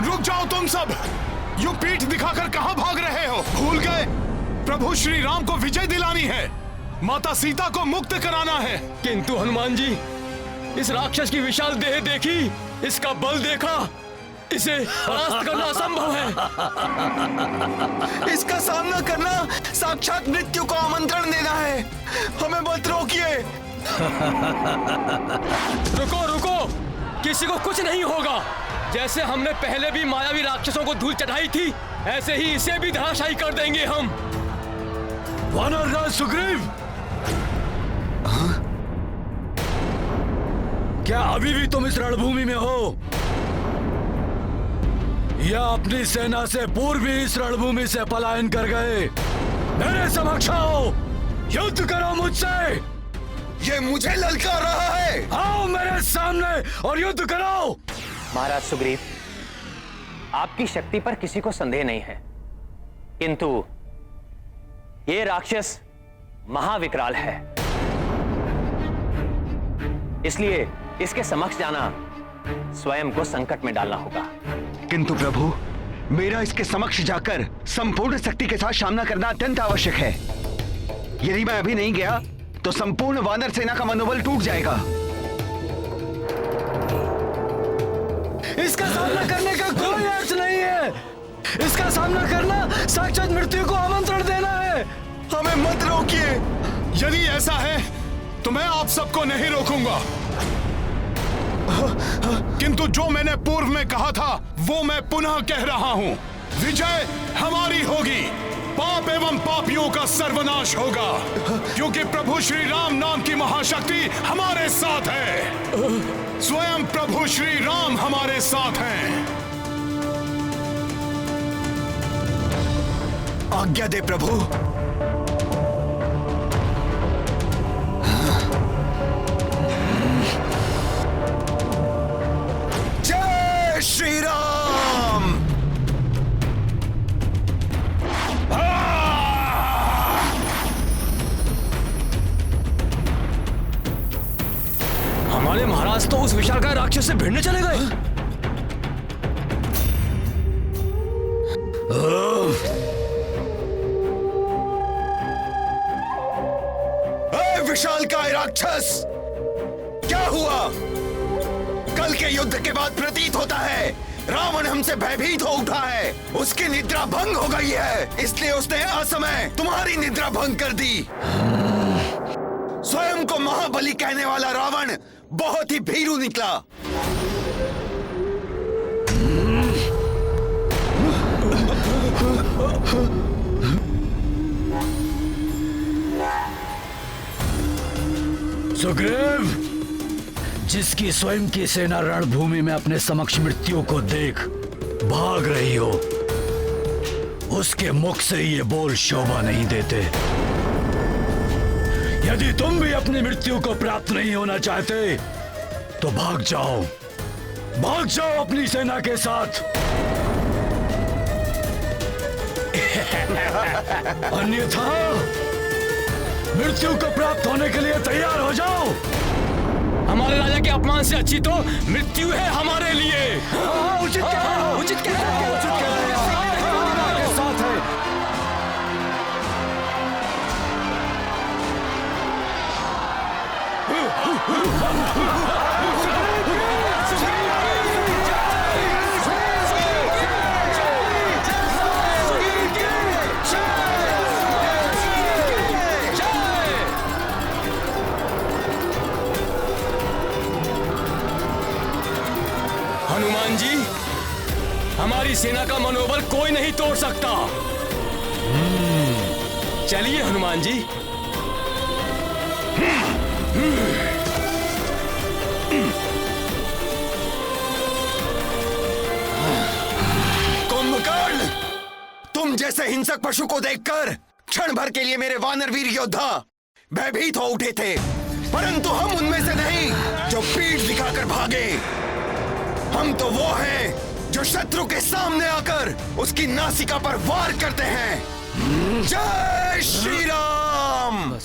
रुक जाओ तुम सब! यूं पीठ दिखाकर कहां भाग रहे हो? भूल गए प्रभु श्री राम को विजय दिलानी है, माता सीता को मुक्त कराना है। किंतु हनुमान जी, इस राक्षस की विशाल देह देखी, इसका बल देखा, इसे परास्त करना असंभव है। इसका सामना करना साक्षात मृत्यु को आमंत्रण देना है। हमें मत रोकिए। रुको रुको, किसी को कुछ नहीं होगा। जैसे हमने पहले भी मायावी राक्षसों को धूल चढ़ाई थी, ऐसे ही इसे भी धराशायी कर देंगे हम। वानरराज सुग्रीव, क्या अभी भी तुम इस रणभूमि में हो, या अपनी सेना से पूर्व ही इस रणभूमि से पलायन कर गए? मेरे समक्ष आओ, युद्ध करो मुझसे। ये मुझे ललकार रहा है। आओ मेरे सामने और युद्ध करो। महाराज सुग्रीव, आपकी शक्ति पर किसी को संदेह नहीं है, किंतु ये राक्षस महाविकराल है, इसलिए इसके समक्ष जाना स्वयं को संकट में डालना होगा। किंतु प्रभु, मेरा इसके समक्ष जाकर संपूर्ण शक्ति के साथ सामना करना अत्यंत आवश्यक है। यदि मैं अभी नहीं गया तो संपूर्ण वानर सेना का मनोबल टूट जाएगा। इसका सामना करने का कोई अर्थ नहीं है। इसका सामना करना साक्षात मृत्यु को आमंत्रण देना है। हमें मत रोकिए। यदि ऐसा है तो मैं आप सबको नहीं रोकूंगा, किंतु जो मैंने पूर्व में कहा था वो मैं पुनः कह रहा हूं। विजय हमारी होगी, पाप एवं पापियों का सर्वनाश होगा, क्योंकि प्रभु श्री राम नाम की महाशक्ति हमारे साथ है। स्वयं प्रभु श्री राम हमारे साथ हैं। आज्ञा दे प्रभु। जय श्री राम। हमारे महाराज तो उस विशालकाय राक्षस से भिड़ने चले गए। विशालकाय राक्षस, क्या हुआ? कल के युद्ध के बाद प्रतीत होता है रावण हमसे भयभीत हो उठा है। उसकी निद्रा भंग हो गई है, इसलिए उसने असमय तुम्हारी निद्रा भंग कर दी। स्वयं को महाबली कहने वाला रावण बहुत ही भीरू निकला। सुग्रीव, जिसकी स्वयं की सेना रणभूमि में अपने समक्ष मृत्यु को देख भाग रही हो, उसके मुख से ये बोल शोभा नहीं देते। यदि तुम भी अपनी मृत्यु को प्राप्त नहीं होना चाहते तो भाग जाओ अपनी सेना के साथ। अन्यथा मृत्यु को प्राप्त होने के लिए तैयार हो जाओ। हमारे राजा के अपमान से अच्छी तो मृत्यु है हमारे लिए। उचित कह रहे हो, उचित कह रहे हो, उचित कह रहे हो। साथ है। हनुमान जी, हमारी सेना का मनोबल कोई नहीं तोड़ सकता। चलिए हनुमान जी। कुंभकर्ण, तुम जैसे हिंसक पशु को देखकर क्षण भर के लिए मेरे वानरवीर योद्धा भयभीत हो उठे थे। परंतु हम उनमें से नहीं जो पीठ दिखाकर भागे। हम तो वो हैं जो शत्रु के सामने आकर उसकी नासिका पर वार करते हैं। जय श्री राम।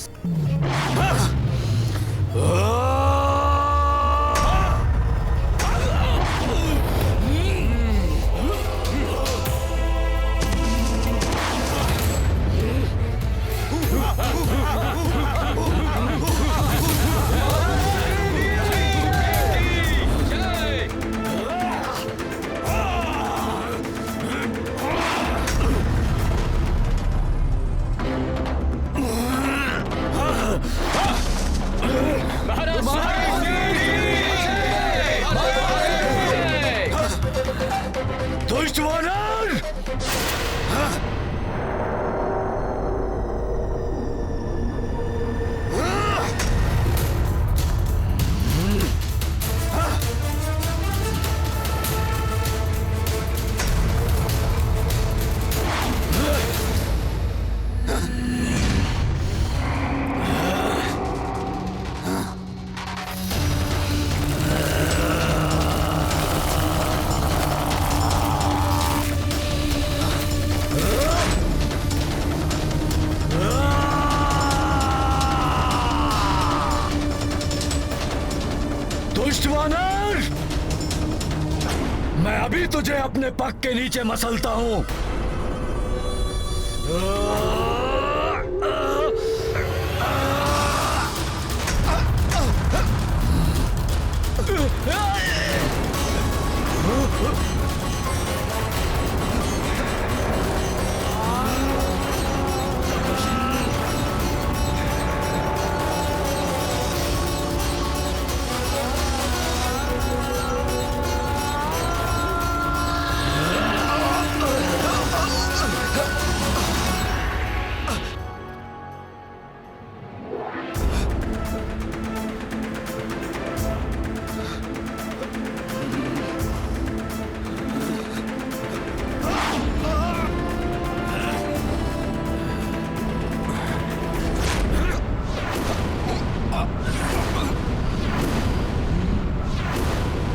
दुष्ट वानर! दुष्ट वानर! मैं अभी तुझे अपने पग के नीचे मसलता हूं।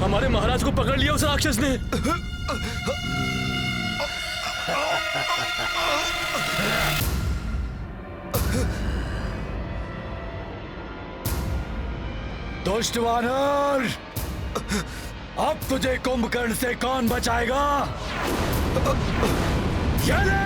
हमारे महाराज को पकड़ लिया उस राक्षस ने। दुष्ट वानर! अब तुझे कुंभकर्ण से कौन बचाएगा? ये ले!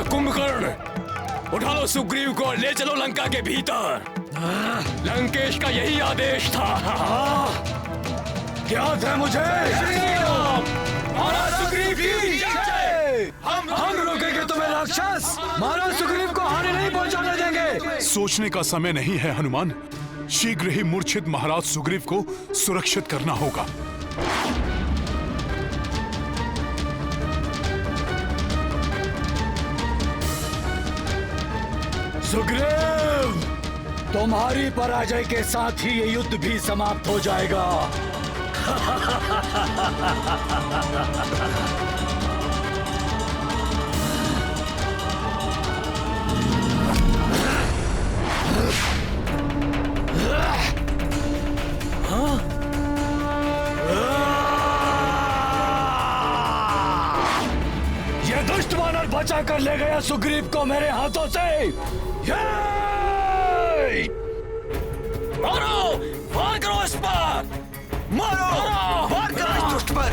कुंभकर्ण, उठा लो सुग्रीव को और ले चलो लंका के भीतर। लंकेश का यही आदेश था। याद है मुझे। महाराज सुग्रीव की जय। हम रोकेंगे तुम्हें राक्षस। महाराज सुग्रीव को हानि नहीं पहुंचाने देंगे। सोचने का समय नहीं है हनुमान। शीघ्र ही मूर्छित महाराज सुग्रीव को सुरक्षित करना होगा। सुग्रीव, तुम्हारी पराजय के साथ ही ये युद्ध भी समाप्त हो जाएगा। ये दुष्ट वानर बचा कर ले गया सुग्रीव को मेरे हाथों से। मारो, वार करो इस पर। मारो, वार करो इस दुष्ट पर।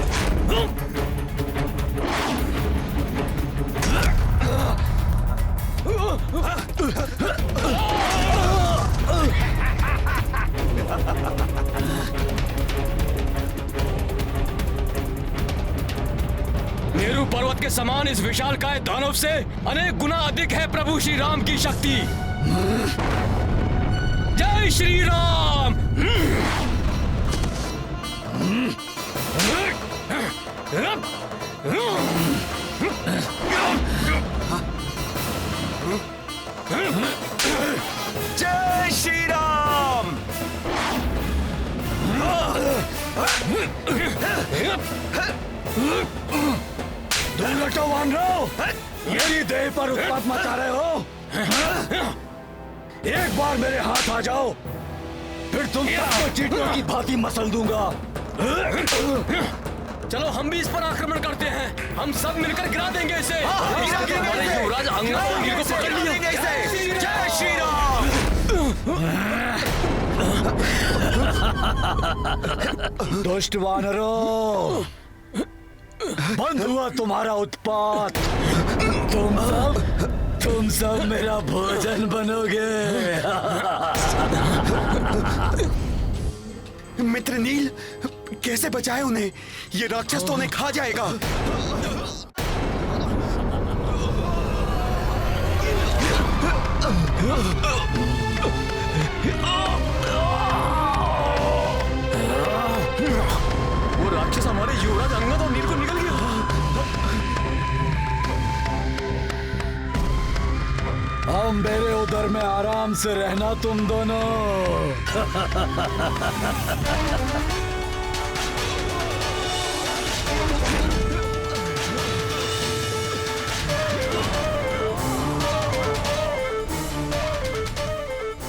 मेरू पर्वत के समान इस विशालकाय दानव से अनेक गुना अधिक है प्रभु श्री राम की शक्ति। जय श्री राम। दूर हटो वानरो, मेरी देह पर उत्पात मचा रहे हो। एक बार मेरे हाथ आ जाओ, फिर तुम सबको चींटियों की भांति मसल दूंगा। चलो हम भी इस पर आक्रमण करते हैं। हम सब मिलकर गिरा देंगे इसे। हमारे युवराज अंगद को पकड़ लिया। जय श्री राम। दुष्ट वानरों, बंद हुआ तुम्हारा उत्पात। तुम सब मेरा भोजन बनोगे। मित्र नील, कैसे बचाए उन्हें? ये राक्षस तो उन्हें खा जाएगा। वो राक्षस हमारे युवराज अंगद और नील को निकल गया। अब मेरे उधर में आराम से रहना तुम दोनों।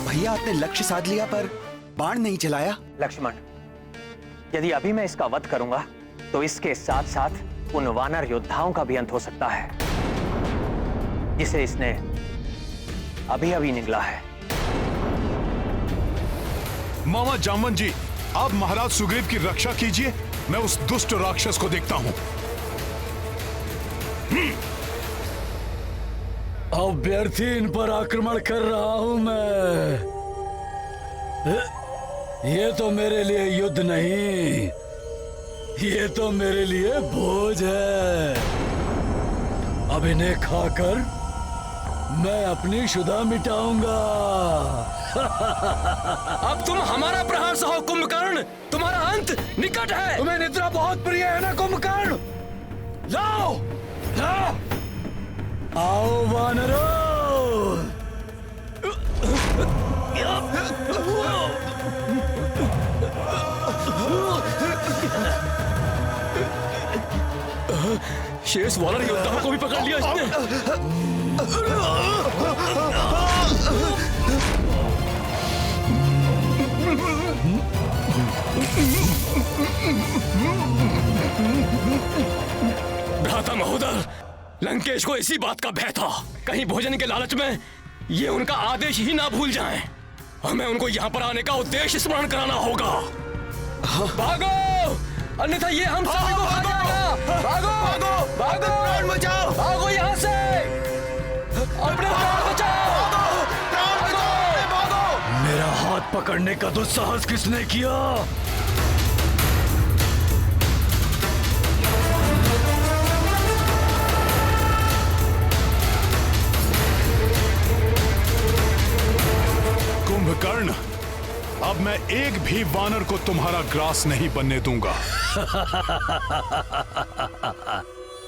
भैया, आपने लक्ष्य साध लिया पर बाण नहीं चलाया। लक्ष्मण, यदि अभी मैं इसका वध करूंगा तो इसके साथ साथ उन वानर योद्धाओं का भी अंत हो सकता है जिसे इसने अभी अभी निगला है। मामा जामवन जी, आप महाराज सुग्रीव की रक्षा कीजिए, मैं उस दुष्ट राक्षस को देखता हूं। अब व्यर्थी इन पर आक्रमण कर रहा हूं मैं। ये तो मेरे लिए युद्ध नहीं, ये तो मेरे लिए भोज है। अब इन्हें खाकर मैं अपनी शुदा मिटाऊंगा। अब तुम हमारा प्रहार सहो कुंभकर्ण, तुम्हारा अंत निकट है। तुम्हें निद्रा बहुत प्रिय है ना कुंभकर्ण? लाओ, लाओ, आओ वानरों। शेष वानर योद्धाओं को भी पकड़ लिया इसने। भ्राता महोदय, लंकेश को इसी बात का भय था, कहीं भोजन के लालच में ये उनका आदेश ही ना भूल जाएं। हमें उनको यहाँ पर आने का उद्देश्य स्मरण कराना होगा। भागो, अन्यथा ये हम सभी को खा जाएगा। भागो, भागो, भागो, प्राण बचाओ, भागो यहाँ से, अपने प्राण बचाओ, भागो। मेरा हाथ पकड़ने का दुस्साहस किसने किया? कुंभकर्ण, अब मैं एक भी वानर को तुम्हारा ग्रास नहीं बनने दूंगा।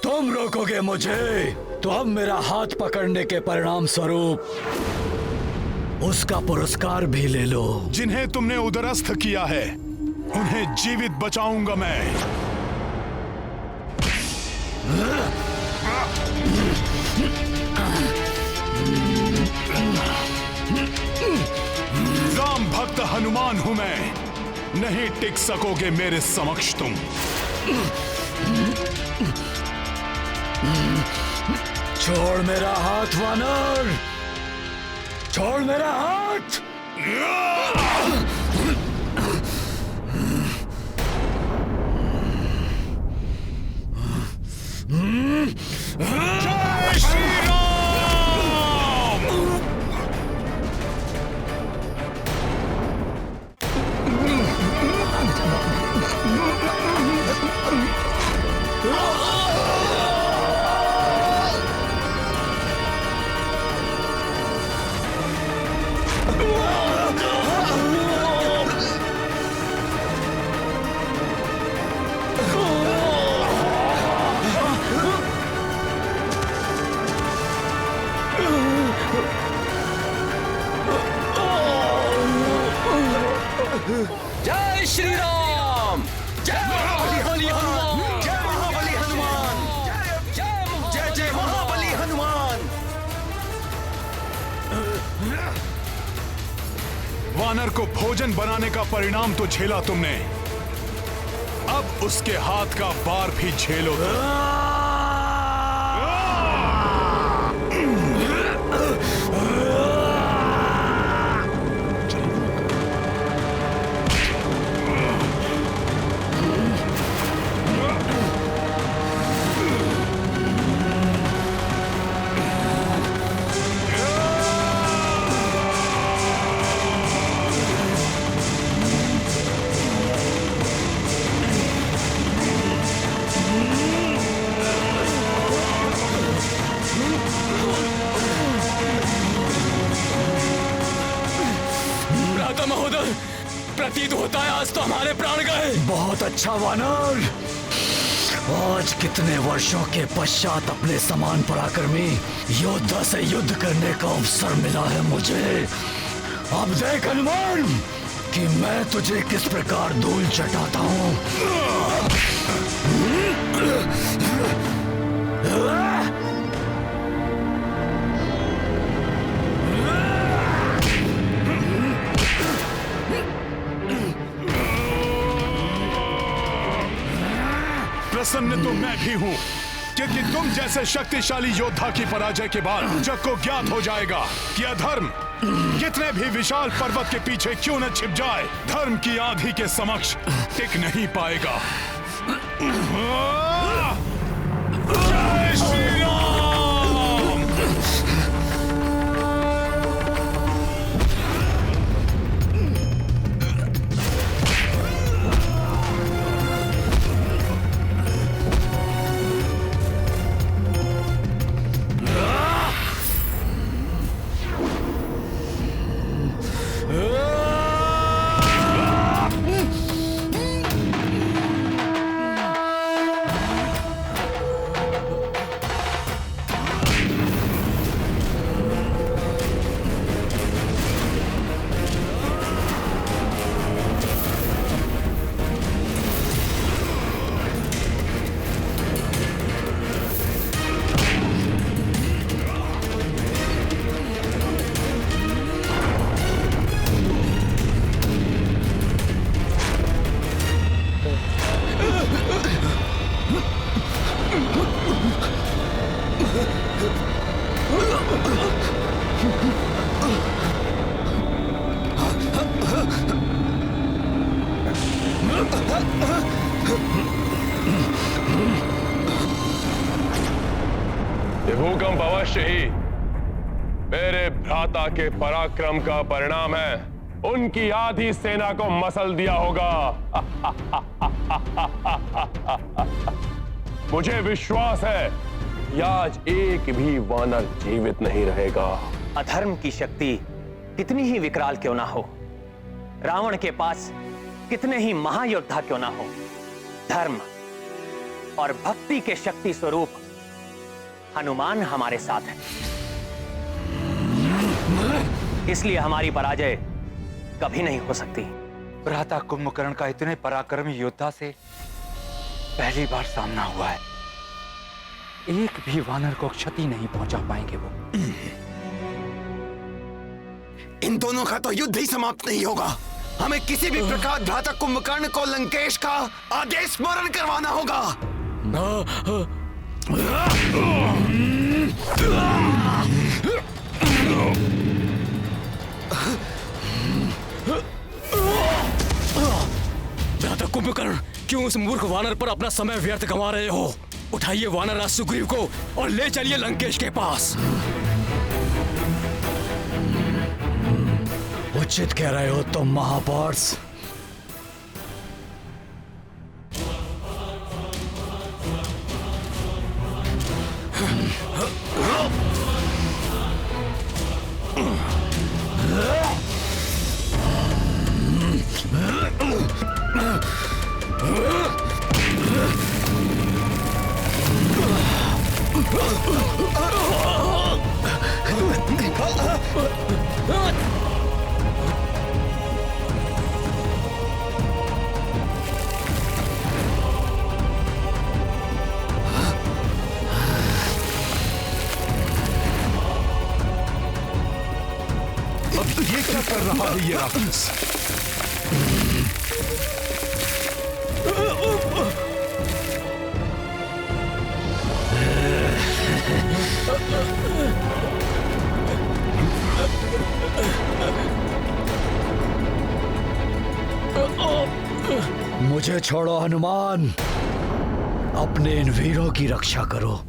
तुम रोकोगे मुझे तो अब मेरा हाथ पकड़ने के परिणाम स्वरूप उसका पुरस्कार भी ले लो। जिन्हें तुमने उदरस्थ किया है उन्हें जीवित बचाऊंगा मैं। राम भक्त हनुमान हूं मैं, नहीं टिक सकोगे मेरे समक्ष तुम। छोड़ मेरा हाथ वानर, छोड़ मेरा हाथ। जय श्री राम। जय श्री राम। महाबली हनुमान, जय महाबली हनुमान, जय जय महाबली हनुमान। वानर को भोजन बनाने का परिणाम तो झेला तुमने, अब उसके हाथ का वार भी झेलो। प्रतीत होता है आज तो हमारे प्राण गए। बहुत अच्छा वानर, आज कितने वर्षों के पश्चात अपने समान पराक्रमी योद्धा से युद्ध करने का अवसर मिला है मुझे। अब देख हनुमान कि मैं तुझे किस प्रकार धूल चटाता हूँ। प्रसन्न तो मैं भी हूँ, क्योंकि तुम जैसे शक्तिशाली योद्धा की पराजय के बाद जग को ज्ञात हो जाएगा कि अधर्म कितने भी विशाल पर्वत के पीछे क्यों न छिप जाए, धर्म की आंधी के समक्ष टिक नहीं पाएगा। जय श्री राम। ये भूकंप अवश्य ही मेरे भ्राता के पराक्रम का परिणाम है। उनकी आधी सेना को मसल दिया होगा। मुझे विश्वास है कि आज एक भी वानर जीवित नहीं रहेगा। अधर्म की शक्ति कितनी ही विकराल क्यों ना हो, रावण के पास कितने ही महायोद्धा क्यों ना हो, धर्म और भक्ति के शक्ति स्वरूप हनुमान हमारे साथ है। इसलिए हमारी पराजय कभी नहीं हो सकती। भ्राता कुंभकर्ण का इतने पराक्रमी योद्धा से पहली बार सामना हुआ है। एक भी वानर को क्षति नहीं पहुंचा पाएंगे वो। इन दोनों का तो युद्ध ही समाप्त नहीं होगा। हमें किसी भी प्रकार भ्राता कुंभकर्ण को लंकेश का आदेश स्मरण करवाना होगा। भ्राता कुंभकर्ण, क्यों उस मूर्ख वानर पर अपना समय व्यर्थ गंवा रहे हो? उठाइए वानरराज सुग्रीव को और ले चलिए लंकेश के पास। उचित कह रहे हो तुम महापार्स। रहा है ये राक्षस। मुझे छोड़ो हनुमान, अपने इन वीरों की रक्षा करो।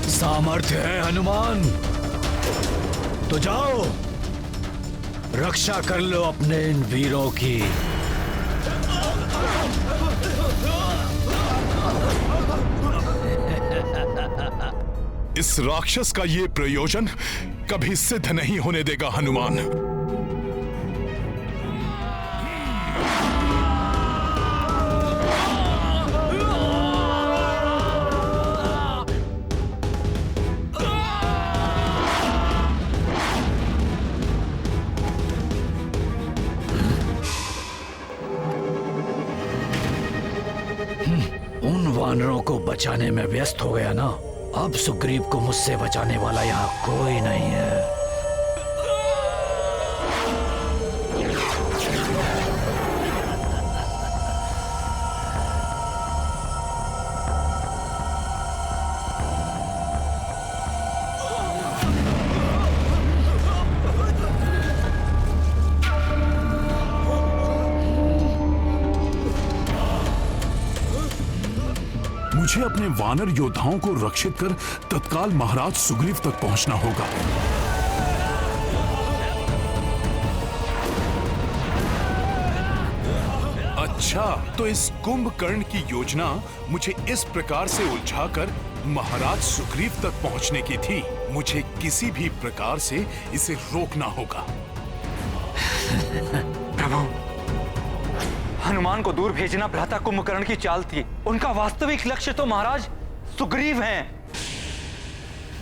सामर्थ्य है हनुमान तो जाओ, रक्षा कर लो अपने इन वीरों की। इस राक्षस का ये प्रयोजन कभी सिद्ध नहीं होने देगा हनुमान। उन वानरों को बचाने में व्यस्त हो गया ना, अब सुग्रीव को मुझसे बचाने वाला यहाँ कोई नहीं है। मुझे अपने वानर योद्धाओं को रक्षित कर तत्काल महाराज सुग्रीव तक पहुंचना होगा। अच्छा, तो इस कुंभकर्ण की योजना मुझे इस प्रकार से उलझाकर महाराज सुग्रीव तक पहुंचने की थी। मुझे किसी भी प्रकार से इसे रोकना होगा। प्रभु, हनुमान को दूर भेजना भ्राता कुंभकर्ण की चाल थी। उनका वास्तविक लक्ष्य तो महाराज सुग्रीव हैं।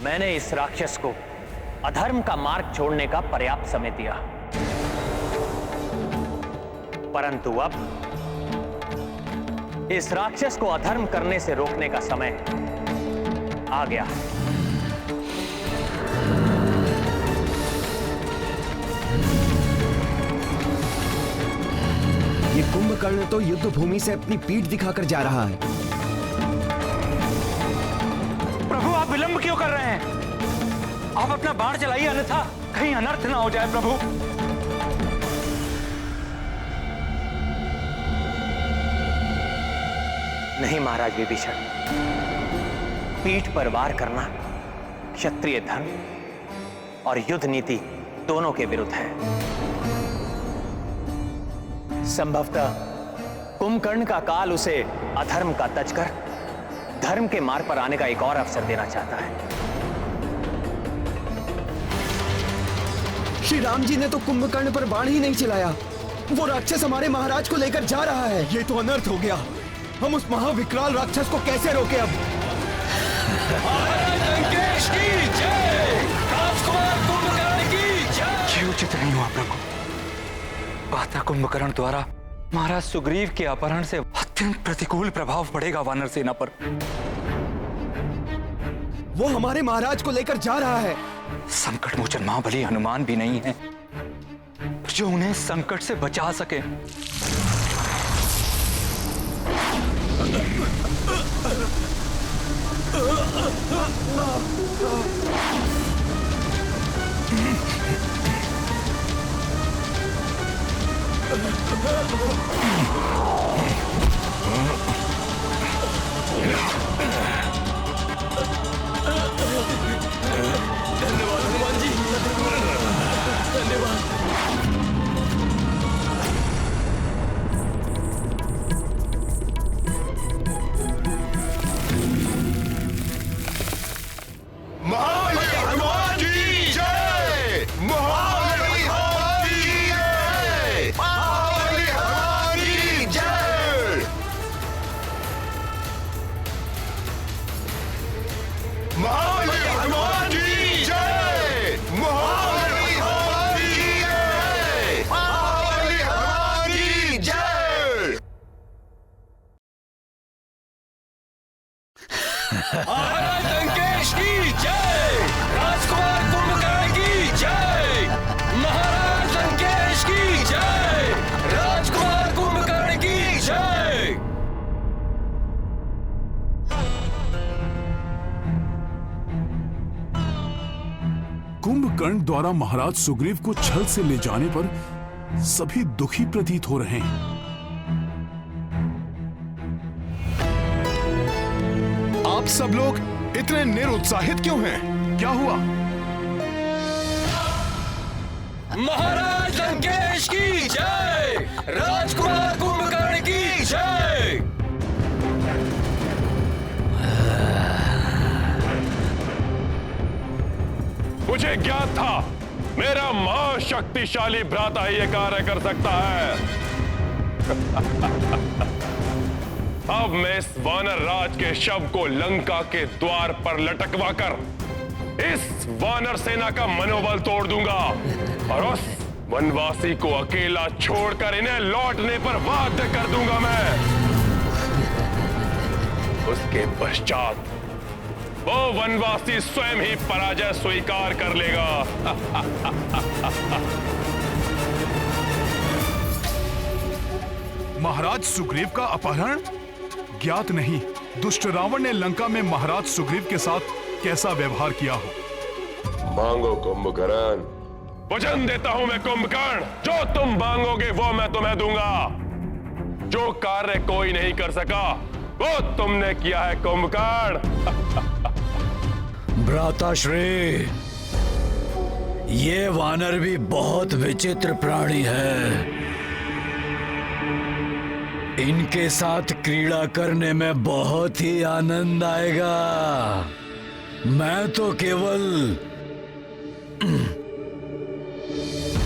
मैंने इस राक्षस को अधर्म का मार्ग छोड़ने का पर्याप्त समय दिया, परंतु अब इस राक्षस को अधर्म करने से रोकने का समय आ गया। ये कुंभकर्ण तो युद्ध भूमि से अपनी पीठ दिखाकर जा रहा है। प्रभु, आप विलंब क्यों कर रहे हैं? आप अपना बाण चलाइए, अन्यथा कहीं अनर्थ ना हो जाए। प्रभु, नहीं महाराज विभीषण, पीठ पर वार करना क्षत्रिय धर्म और युद्ध नीति दोनों के विरुद्ध है। संभवतः कुंभकर्ण का काल उसे अधर्म का तज कर धर्म के मार्ग पर आने का एक और अवसर देना चाहता है। श्री राम जी ने तो कुंभकर्ण पर बाण ही नहीं चलाया। वो राक्षस हमारे महाराज को लेकर जा रहा है। ये तो अनर्थ हो गया। हम उस महाविकराल राक्षस को कैसे रोके अब? लंकेश की जय, राजकुमार कुंभकर्ण की जय। ये उचित नहीं हुआ प्रभु। भ्राता कुंभकर्ण द्वारा महाराज सुग्रीव के अपहरण से अत्यंत प्रतिकूल प्रभाव पड़ेगा वानर सेना पर। वो हमारे महाराज को लेकर जा रहा है। संकट मोचन महाबली हनुमान भी नहीं है जो उन्हें संकट से बचा सके। धन्यवाद हनुमान जी, धन्यवाद। महाबली हनुमान की जय। महाबली हनुमान की जय। महाबली हनुमान की जय। महाबली हनुमान की जय। महाबली हनुमान की जय। महाबली हनुमान की जय। महाराज लंकेश की जय। राजकुमार कुंभकर्ण की जय। महाराज लंकेश की जय। राजकुमार कुंभकर्ण की जय। कुंभकर्ण द्वारा महाराज सुग्रीव को छल से ले जाने पर सभी दुखी प्रतीत हो रहे हैं। आप सब लोग इतने निरुत्साहित क्यों हैं? क्या हुआ? महाराज लंकेश की जय। राजकुमार कुंभकर्ण की जय। मुझे ज्ञात था मेरा महाशक्तिशाली भ्राता ही ये कार्य कर सकता है। अब मैं इस वानर राज के शव को लंका के द्वार पर लटकवा कर इस वानर सेना का मनोबल तोड़ दूंगा और उस वनवासी को अकेला छोड़कर इन्हें लौटने पर बाध्य कर दूंगा मैं। उसके पश्चात वो वनवासी स्वयं ही पराजय स्वीकार कर लेगा। महाराज सुग्रीव का अपहरण? ज्ञात नहीं दुष्ट रावण ने लंका में महाराज सुग्रीव के साथ कैसा व्यवहार किया हो। मांगो कुंभकर्ण। वचन देता हूं मैं कुंभकर्ण, जो तुम मांगोगे वो मैं तुम्हें दूंगा। जो कार्य कोई नहीं कर सका वो तुमने किया है कुंभकर्ण। भ्राताश्री, ये वानर भी बहुत विचित्र प्राणी है। इनके साथ क्रीड़ा करने में बहुत ही आनंद आएगा। मैं तो केवल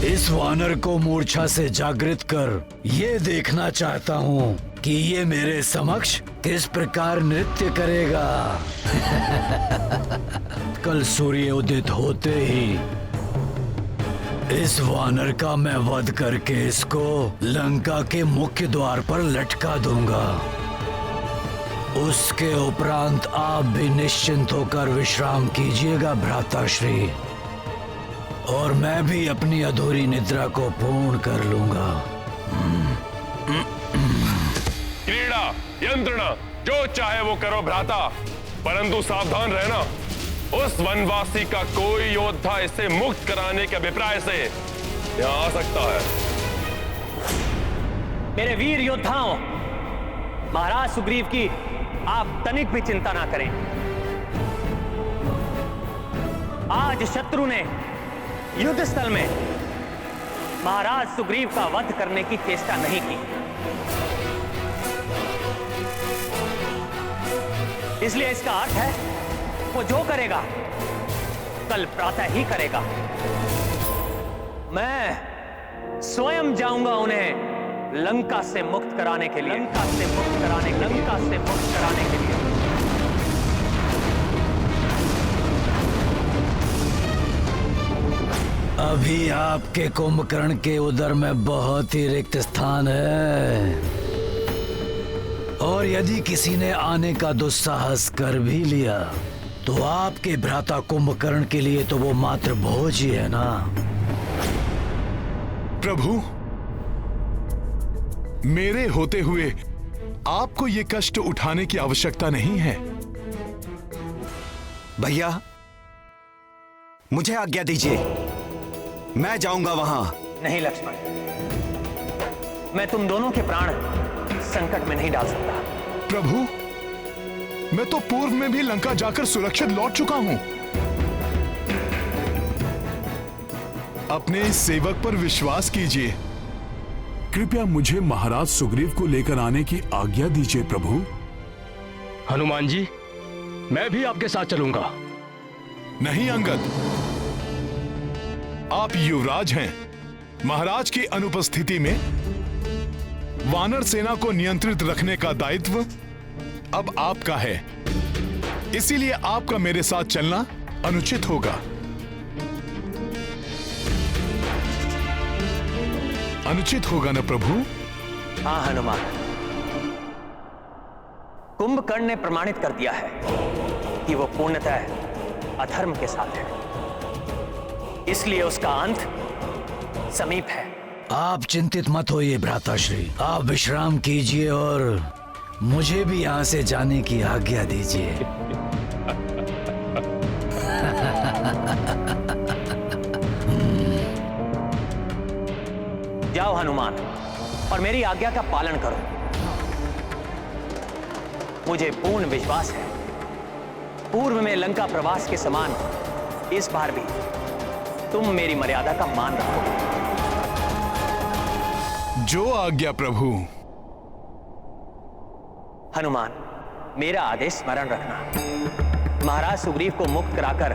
इस वानर को मूर्छा से जागृत कर ये देखना चाहता हूँ कि ये मेरे समक्ष किस प्रकार नृत्य करेगा। कल सूर्य उदित होते ही इस वानर का मैं वध करके इसको लंका के मुख्य द्वार पर लटका दूंगा। उसके उपरांत आप भी निश्चिंत होकर विश्राम कीजिएगा भ्राताश्री, और मैं भी अपनी अधूरी निद्रा को पूर्ण कर लूंगा। क्रीड़ा यंत्रणा जो चाहे वो करो भ्राता, परंतु सावधान रहना। उस वनवासी का कोई योद्धा इसे मुक्त कराने के अभिप्राय से यहाँ आ सकता है। मेरे वीर योद्धाओं, महाराज सुग्रीव की आप तनिक भी चिंता ना करें। आज शत्रु ने युद्ध स्थल में महाराज सुग्रीव का वध करने की चेष्टा नहीं की, इसलिए इसका अर्थ है वो जो करेगा कल प्रातः ही करेगा। मैं स्वयं जाऊंगा उन्हें लंका से मुक्त कराने के लिए, लंका से मुक्त कराने के लिए। अभी आपके कुंभकर्ण के उदर में बहुत ही रिक्त स्थान है, और यदि किसी ने आने का दुस्साहस कर भी लिया तो आपके भ्राता कुंभकर्ण के लिए तो वो मात्र भोज ही है ना। प्रभु, मेरे होते हुए आपको ये कष्ट उठाने की आवश्यकता नहीं है। भैया, मुझे आज्ञा दीजिए, मैं जाऊंगा वहां। नहीं लक्ष्मण, मैं तुम दोनों के प्राण संकट में नहीं डाल सकता। प्रभु, मैं तो पूर्व में भी लंका जाकर सुरक्षित लौट चुका हूं। अपने इस सेवक पर विश्वास कीजिए। कृपया मुझे महाराज सुग्रीव को लेकर आने की आज्ञा दीजिए प्रभु। हनुमान जी, मैं भी आपके साथ चलूंगा। नहीं अंगद, आप युवराज हैं। महाराज की अनुपस्थिति में वानर सेना को नियंत्रित रखने का दायित्व अब आपका है। इसीलिए आपका मेरे साथ चलना अनुचित होगा। अनुचित होगा ना प्रभु? हाँ हनुमान, कुंभकर्ण ने प्रमाणित कर दिया है कि वो पूर्णतः अधर्म के साथ है, इसलिए उसका अंत समीप है। आप चिंतित मत होइए भ्राताश्री, आप विश्राम कीजिए और मुझे भी यहां से जाने की आज्ञा दीजिए। जाओ हनुमान, और मेरी आज्ञा का पालन करो। मुझे पूर्ण विश्वास है पूर्व में लंका प्रवास के समान इस बार भी तुम मेरी मर्यादा का मान रखोगे। जो आज्ञा प्रभु। हनुमान, मेरा आदेश स्मरण रखना। महाराज सुग्रीव को मुक्त कराकर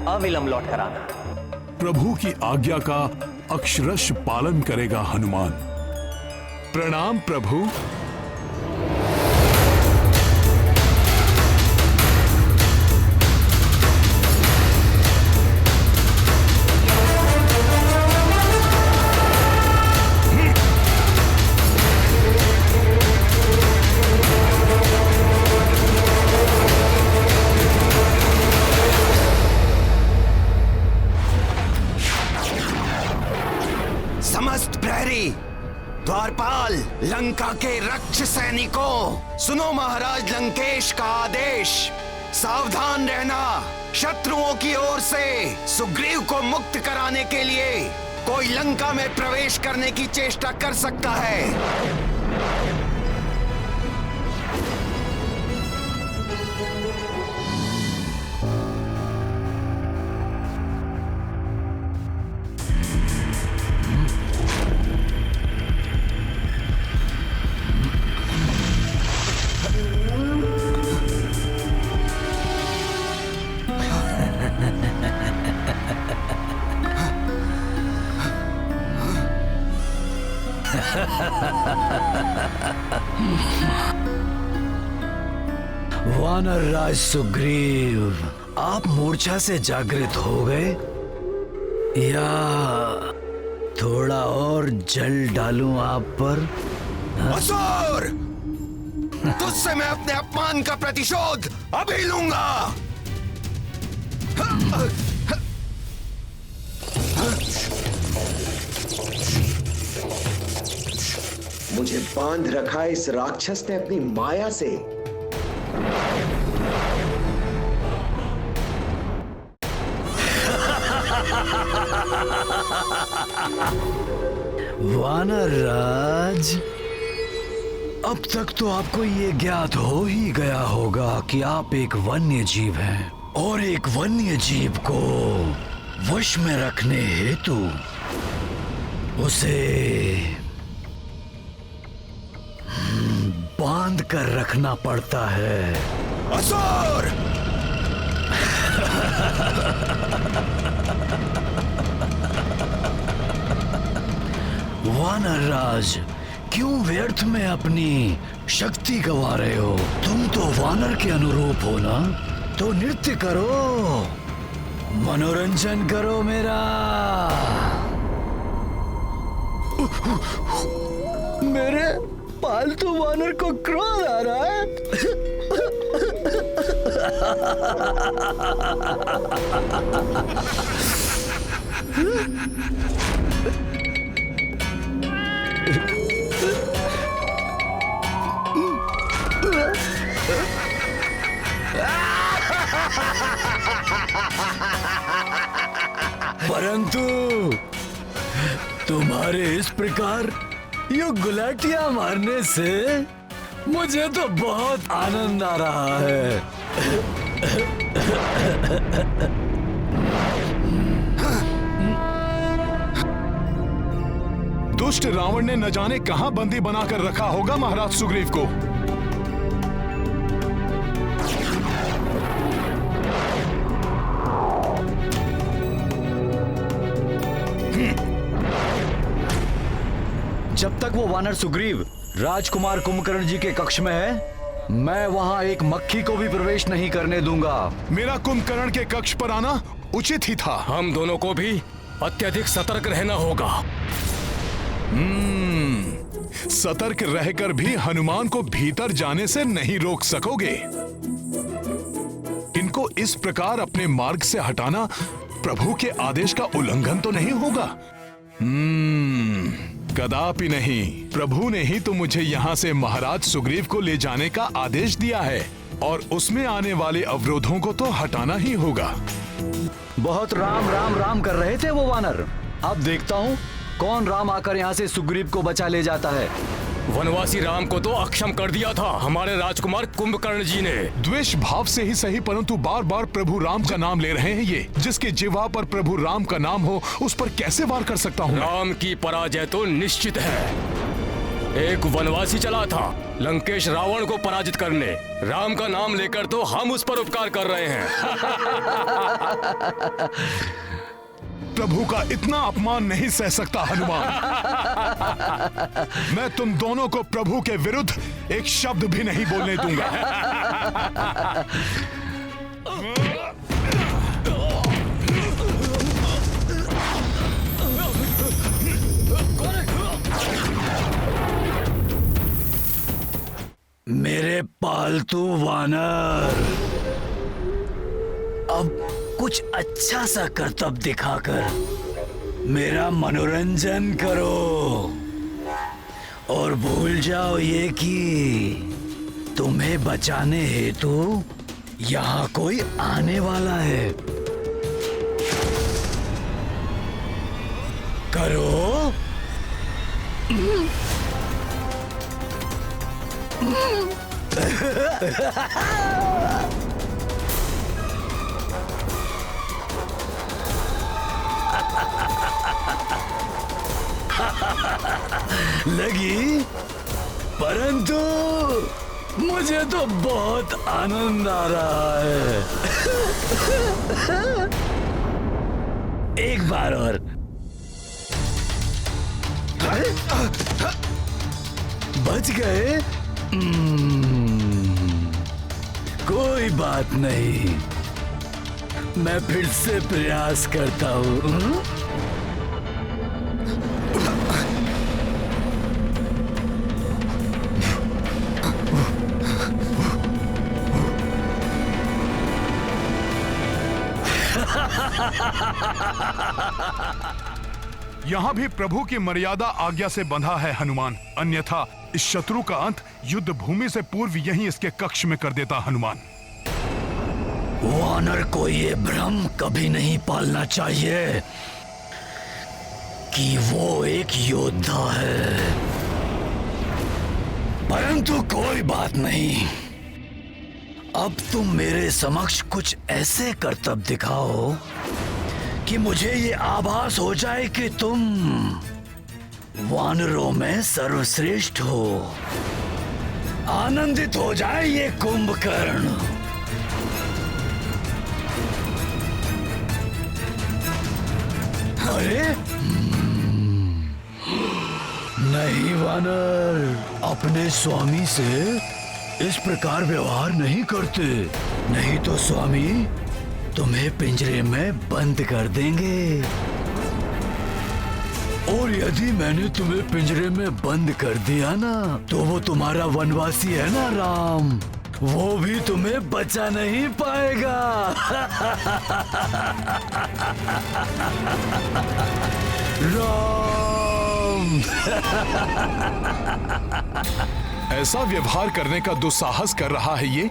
अविलंब लौट कर आना। प्रभु की आज्ञा का अक्षरश पालन करेगा हनुमान। प्रणाम प्रभु। समस्त प्रहरी, द्वारपाल, लंका के रक्ष सैनिकों, सुनो महाराज लंकेश का आदेश। सावधान रहना, शत्रुओं की ओर से सुग्रीव को मुक्त कराने के लिए कोई लंका में प्रवेश करने की चेष्टा कर सकता है। वानर राज सुग्रीव, आप मूर्छा से जागृत हो गए या थोड़ा और जल डालूं आप पर? असुर! तुझसे मैं अपने अपमान का प्रतिशोध अभी लूंगा। मुझे बांध रखा इस राक्षस ने अपनी माया से। वानर राज, अब तक तो आपको ये ज्ञात हो ही गया होगा कि आप एक वन्य जीव हैं और एक वन्य जीव को वश में रखने हेतु उसे बांध कर रखना पड़ता है। असुर! वानर राज, क्यों व्यर्थ में अपनी शक्ति गवा रहे हो? तुम तो वानर के अनुरूप हो ना, तो नृत्य करो, मनोरंजन करो मेरा। मेरे पालतू वानर को क्रोध आ रहा है। परंतु तुम्हारे इस प्रकार ये गुलाटियां मारने से मुझे तो बहुत आनंद आ रहा है। दुष्ट रावण ने न जाने कहां बंदी बनाकर रखा होगा महाराज सुग्रीव को। जब तक वो वानर सुग्रीव राजकुमार कुंभकर्ण जी के कक्ष में है, मैं वहाँ एक मक्खी को भी प्रवेश नहीं करने दूंगा। मेरा कुंभकर्ण के कक्ष पर आना उचित ही था। हम दोनों को भी अत्यधिक सतर्क रहना होगा। सतर्क रहकर भी हनुमान को भीतर जाने से नहीं रोक सकोगे। इनको इस प्रकार अपने मार्ग से हटाना प्रभु के आदेश का उल्लंघन तो नहीं होगा? कदापि नहीं। प्रभु ने ही तो मुझे यहाँ से महाराज सुग्रीव को ले जाने का आदेश दिया है और उसमें आने वाले अवरोधों को तो हटाना ही होगा। बहुत राम राम राम कर रहे थे वो वानर। अब देखता हूँ कौन राम आकर यहाँ से सुग्रीव को बचा ले जाता है। वनवासी राम को तो अक्षम कर दिया था हमारे राजकुमार कुंभकर्ण जी ने। द्वेष भाव से ही सही, परंतु बार बार प्रभु राम का नाम ले रहे हैं ये। जिसके जिह्वा पर प्रभु राम का नाम हो उस पर कैसे वार कर सकता हूँ? राम की पराजय तो निश्चित है। एक वनवासी चला था लंकेश रावण को पराजित करने। राम का नाम लेकर तो हम उस पर उपकार कर रहे हैं। प्रभु का इतना अपमान नहीं सह सकता हनुमान। मैं तुम दोनों को प्रभु के विरुद्ध एक शब्द भी नहीं बोलने दूंगा। मेरे पालतू वानर, अब कुछ अच्छा सा करतब दिखाकर मेरा मनोरंजन करो और भूल जाओ ये कि तुम्हें बचाने हेतु यहाँ कोई आने वाला है। करो। लगी, परंतु मुझे तो बहुत आनंद आ रहा है। एक बार और। बच गए? कोई बात नहीं, मैं फिर से प्रयास करता हूँ। यहाँ भी प्रभु की मर्यादा आज्ञा से बंधा है हनुमान, अन्यथा इस शत्रु का अंत युद्ध भूमि से पूर्व यहीं इसके कक्ष में कर देता हनुमान। वानर को ये भ्रम कभी नहीं पालना चाहिए कि वो एक योद्धा है, परंतु कोई बात नहीं। अब तुम मेरे समक्ष कुछ ऐसे करतब दिखाओ कि मुझे ये आभास हो जाए कि तुम वानरों में सर्वश्रेष्ठ हो। आनंदित हो जाए ये कुंभकर्ण। अरे नहीं वानर, अपने स्वामी से इस प्रकार व्यवहार नहीं करते, नहीं तो स्वामी तुम्हें पिंजरे में बंद कर देंगे। और यदि मैंने तुम्हें पिंजरे में बंद कर दिया ना, तो वो तुम्हारा वनवासी है ना राम, वो भी तुम्हें बचा नहीं पाएगा। राम। ऐसा व्यवहार करने का दुस्साहस कर रहा है ये,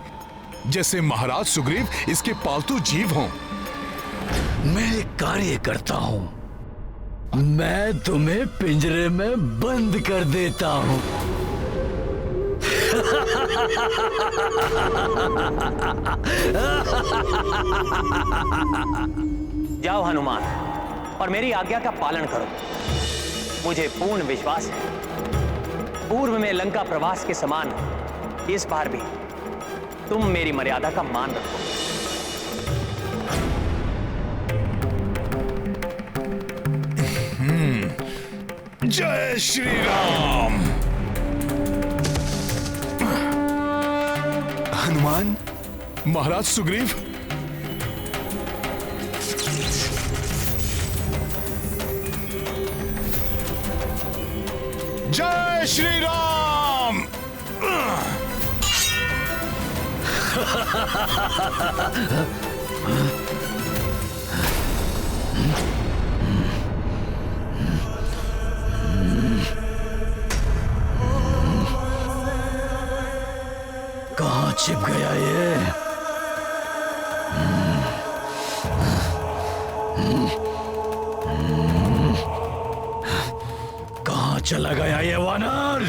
जैसे महाराज सुग्रीव इसके पालतू जीव हों। मैं एक कार्य करता हूँ, मैं तुम्हें पिंजरे में बंद कर देता हूँ। जाओ हनुमान और मेरी आज्ञा का पालन करो। मुझे पूर्ण विश्वास है पूर्व में लंका प्रवास के समान इस बार भी तुम मेरी मर्यादा का मान रखो। जय श्री राम। हनुमान, महाराज सुग्रीव, जय श्री राम। कहाँ छिप गया ये? कहाँ चला गया ये वानर?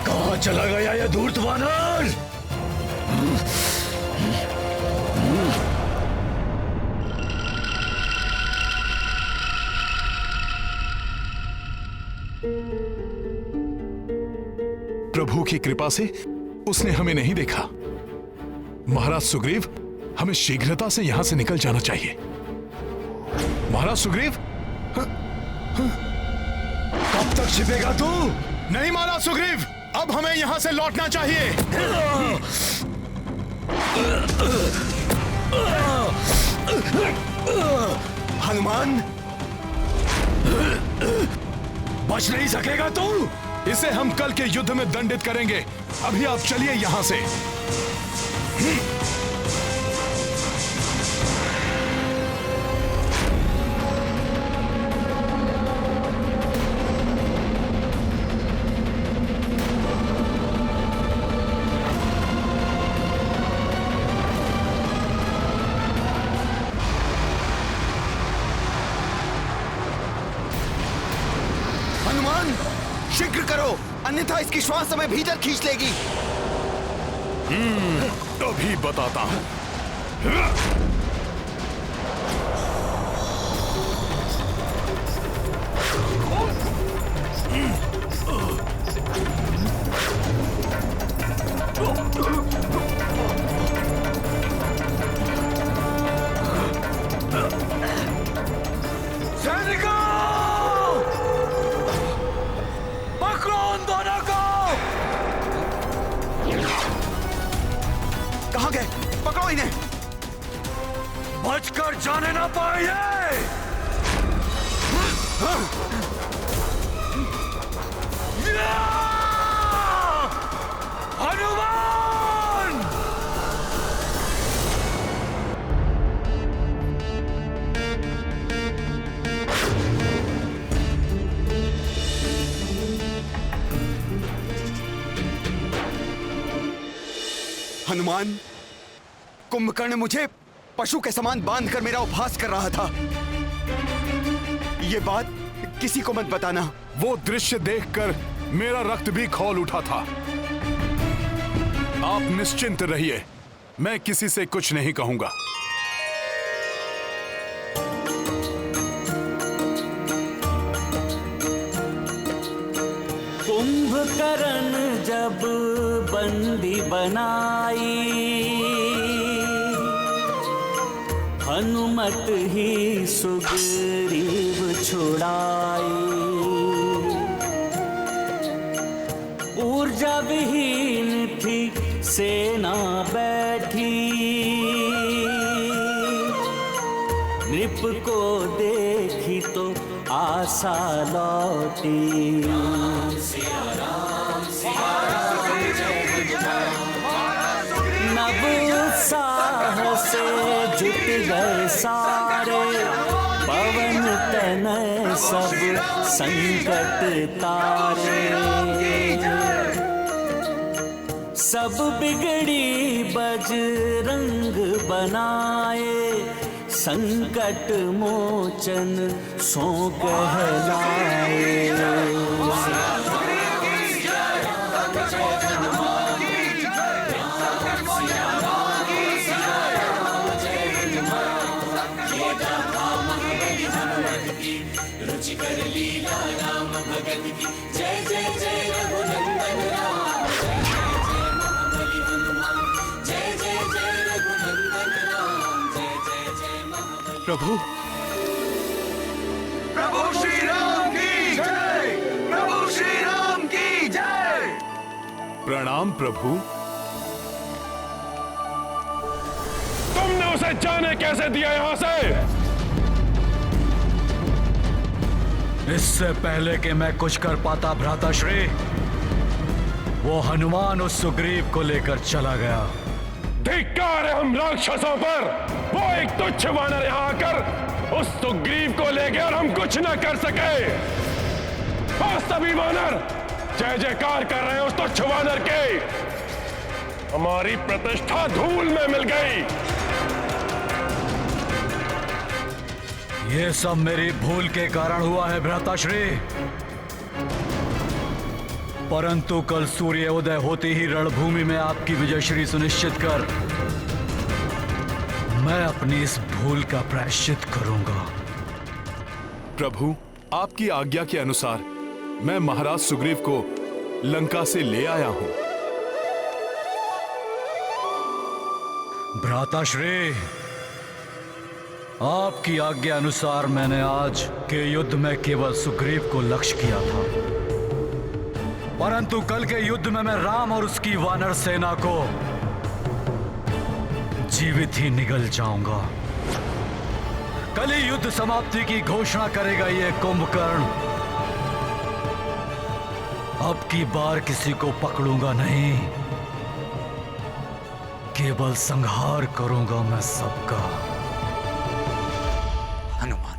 कहाँ चला गया ये धूर्त वानर? प्रभु की कृपा से उसने हमें नहीं देखा। महाराज सुग्रीव, हमें शीघ्रता से यहां से निकल जाना चाहिए। महाराज सुग्रीव, कब तक छिपेगा तू? नहीं महाराज सुग्रीव, अब हमें यहां से लौटना चाहिए। हनुमान, बच नहीं सकेगा तू। इसे हम कल के युद्ध में दंडित करेंगे। अभी आप चलिए यहां से। हनुमान, शीघ्र करो, अन्यथा इसकी श्वास हमें भीतर खींच लेगी। अभी बताता हूं। कहाँ गए? पकड़ो इन्हें। बचकर जाने ना पाए। हनुमान! हनुमान, कुंभकर्ण मुझे पशु के समान बांधकर मेरा उपहास कर रहा था। ये बात किसी को मत बताना। वो दृश्य देखकर मेरा रक्त भी खौल उठा था। आप निश्चिंत रहिए, मैं किसी से कुछ नहीं कहूंगा। कुंभकर्ण जब बंदी बनाई, हनुमत ही सुग्रीव छुड़ाई। ऊर्जा विहीन थी सेना बैठी, नृप को देखी तो आशा लौटी। नव उत्साह से जुट गए सारे, पवन तनय सब संकट तारे। सब बिगड़ी बजरंग बनाए, संकट मोचन सो कहलाए। रुचिकर लीला राम भगत की, जय जय जय रघुनंदन राम, जय जय जय महाबली हनुमान, जय जय जय रघुनंदन। प्रभु प्रभु श्री राम की जय, प्रभु श्री राम की जय। प्रणाम प्रभु। तुमने उसे जाने कैसे दिया यहां से? इससे पहले कि मैं कुछ कर पाता भ्राताश्री, वो हनुमान उस सुग्रीव को लेकर चला गया। धिक्कार है हम राक्षसों पर। वो एक तुच्छ वानर यहां आकर उस सुग्रीव को ले गए और हम कुछ न कर सके। और सभी वानर जय जयकार कर रहे हैं उस तुच्छ वानर के। हमारी प्रतिष्ठा धूल में मिल गई। ये सब मेरी भूल के कारण हुआ है भ्राताश्री, परंतु कल सूर्य उदय होते ही रणभूमि में आपकी विजयश्री सुनिश्चित कर मैं अपनी इस भूल का प्रायश्चित करूंगा। प्रभु, आपकी आज्ञा के अनुसार मैं महाराज सुग्रीव को लंका से ले आया हूं। भ्राताश्री, आपकी आज्ञा अनुसार मैंने आज के युद्ध में केवल सुग्रीव को लक्ष्य किया था, परंतु कल के युद्ध में मैं राम और उसकी वानर सेना को जीवित ही निगल जाऊंगा। कल ही युद्ध समाप्ति की घोषणा करेगा ये कुंभकर्ण। अब की बार किसी को पकड़ूंगा नहीं, केवल संहार करूंगा मैं सबका। हनुमान,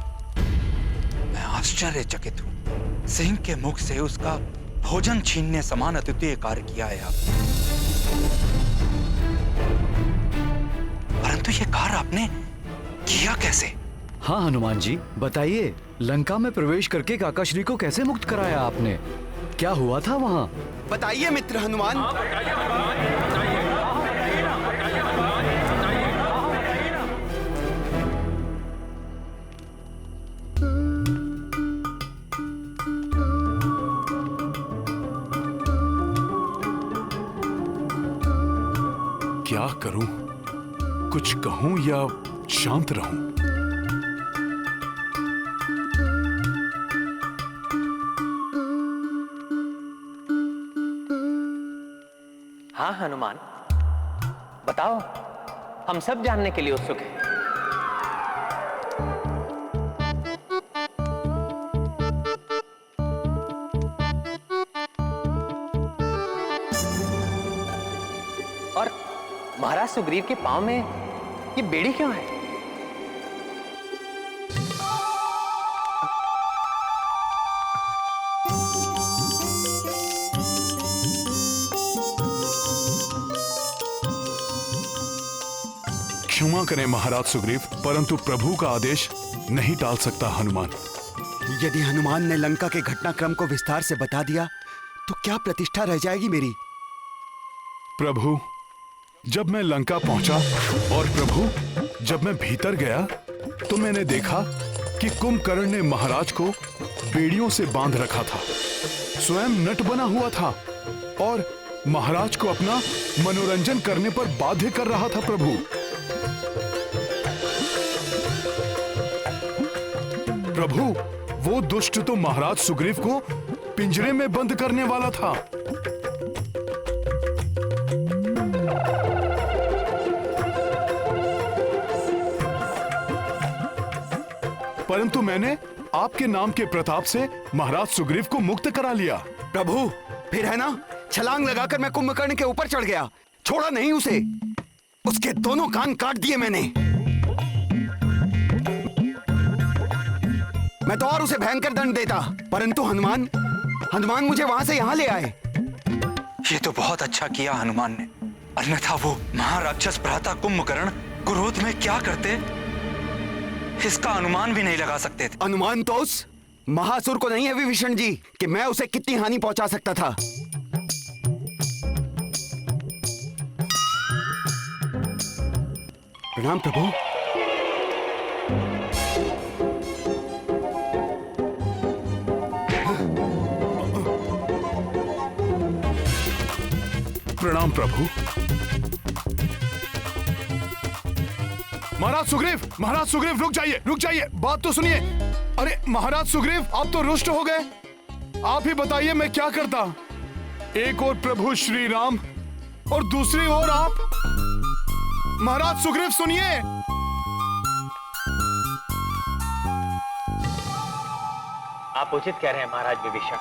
मैं आश्चर्यचकित हूं। सिंह के मुख से उसका भोजन छीनने समान अद्वितीय कार्य किया है आपने, परंतु यह कार्य आपने किया कैसे? हाँ हनुमान जी, बताइए, लंका में प्रवेश करके काकाश्री को कैसे मुक्त कराया आपने? क्या हुआ था वहाँ? बताइए मित्र हनुमान। क्या करूं? कुछ कहूं या शांत रहूं? हाँ हनुमान, बताओ, हम सब जानने के लिए उत्सुक हैं। और महाराज सुग्रीव के पांव में ये बेड़ी क्यों है? क्षमा करें महाराज सुग्रीव, परंतु प्रभु का आदेश नहीं टाल सकता हनुमान। यदि हनुमान ने लंका के घटनाक्रम को विस्तार से बता दिया तो क्या प्रतिष्ठा रह जाएगी मेरी? प्रभु, जब मैं लंका पहुंचा और प्रभु जब मैं भीतर गया तो मैंने देखा कि कुंभकर्ण ने महाराज को बेड़ियों से बांध रखा था, स्वयं नट बना हुआ था और महाराज को अपना मनोरंजन करने पर बाध्य कर रहा था। प्रभु, वो दुष्ट तो महाराज सुग्रीव को पिंजरे में बंद करने वाला था। परंतु मैंने आपके नाम के प्रताप से महाराज सुग्रीव को मुक्त करा लिया। प्रभु, फिर है ना, छलांग लगाकर मैं कुंभकर्ण के ऊपर चढ़ गया, छोड़ा नहीं उसे। उसके दोनों कान काट दिए मैंने। मैं तो और उसे भयंकर दंड देता, परंतु हनुमान मुझे वहां से यहां ले आए। ये तो बहुत अच्छा किया हनुमान ने, अन्यथा वो महाराक्षस भ्राता कुंभकर्ण क्रोध में क्या करते इसका अनुमान भी नहीं लगा सकते थे। अनुमान तो उस महासुर को नहीं है विभीषण जी कि मैं उसे कितनी हानि पहुंचा सकता था। प्रणाम प्रभु। प्रणाम प्रभु। महाराज सुग्रीव रुक जाइए, बात तो सुनिए। अरे महाराज सुग्रीव, आप तो रुष्ट हो गए। आप ही बताइए मैं क्या करता। एक और प्रभु श्री राम और दूसरी ओर आप। महाराज सुग्रीव सुनिए। आप उचित कह रहे हैं महाराज विभीषण।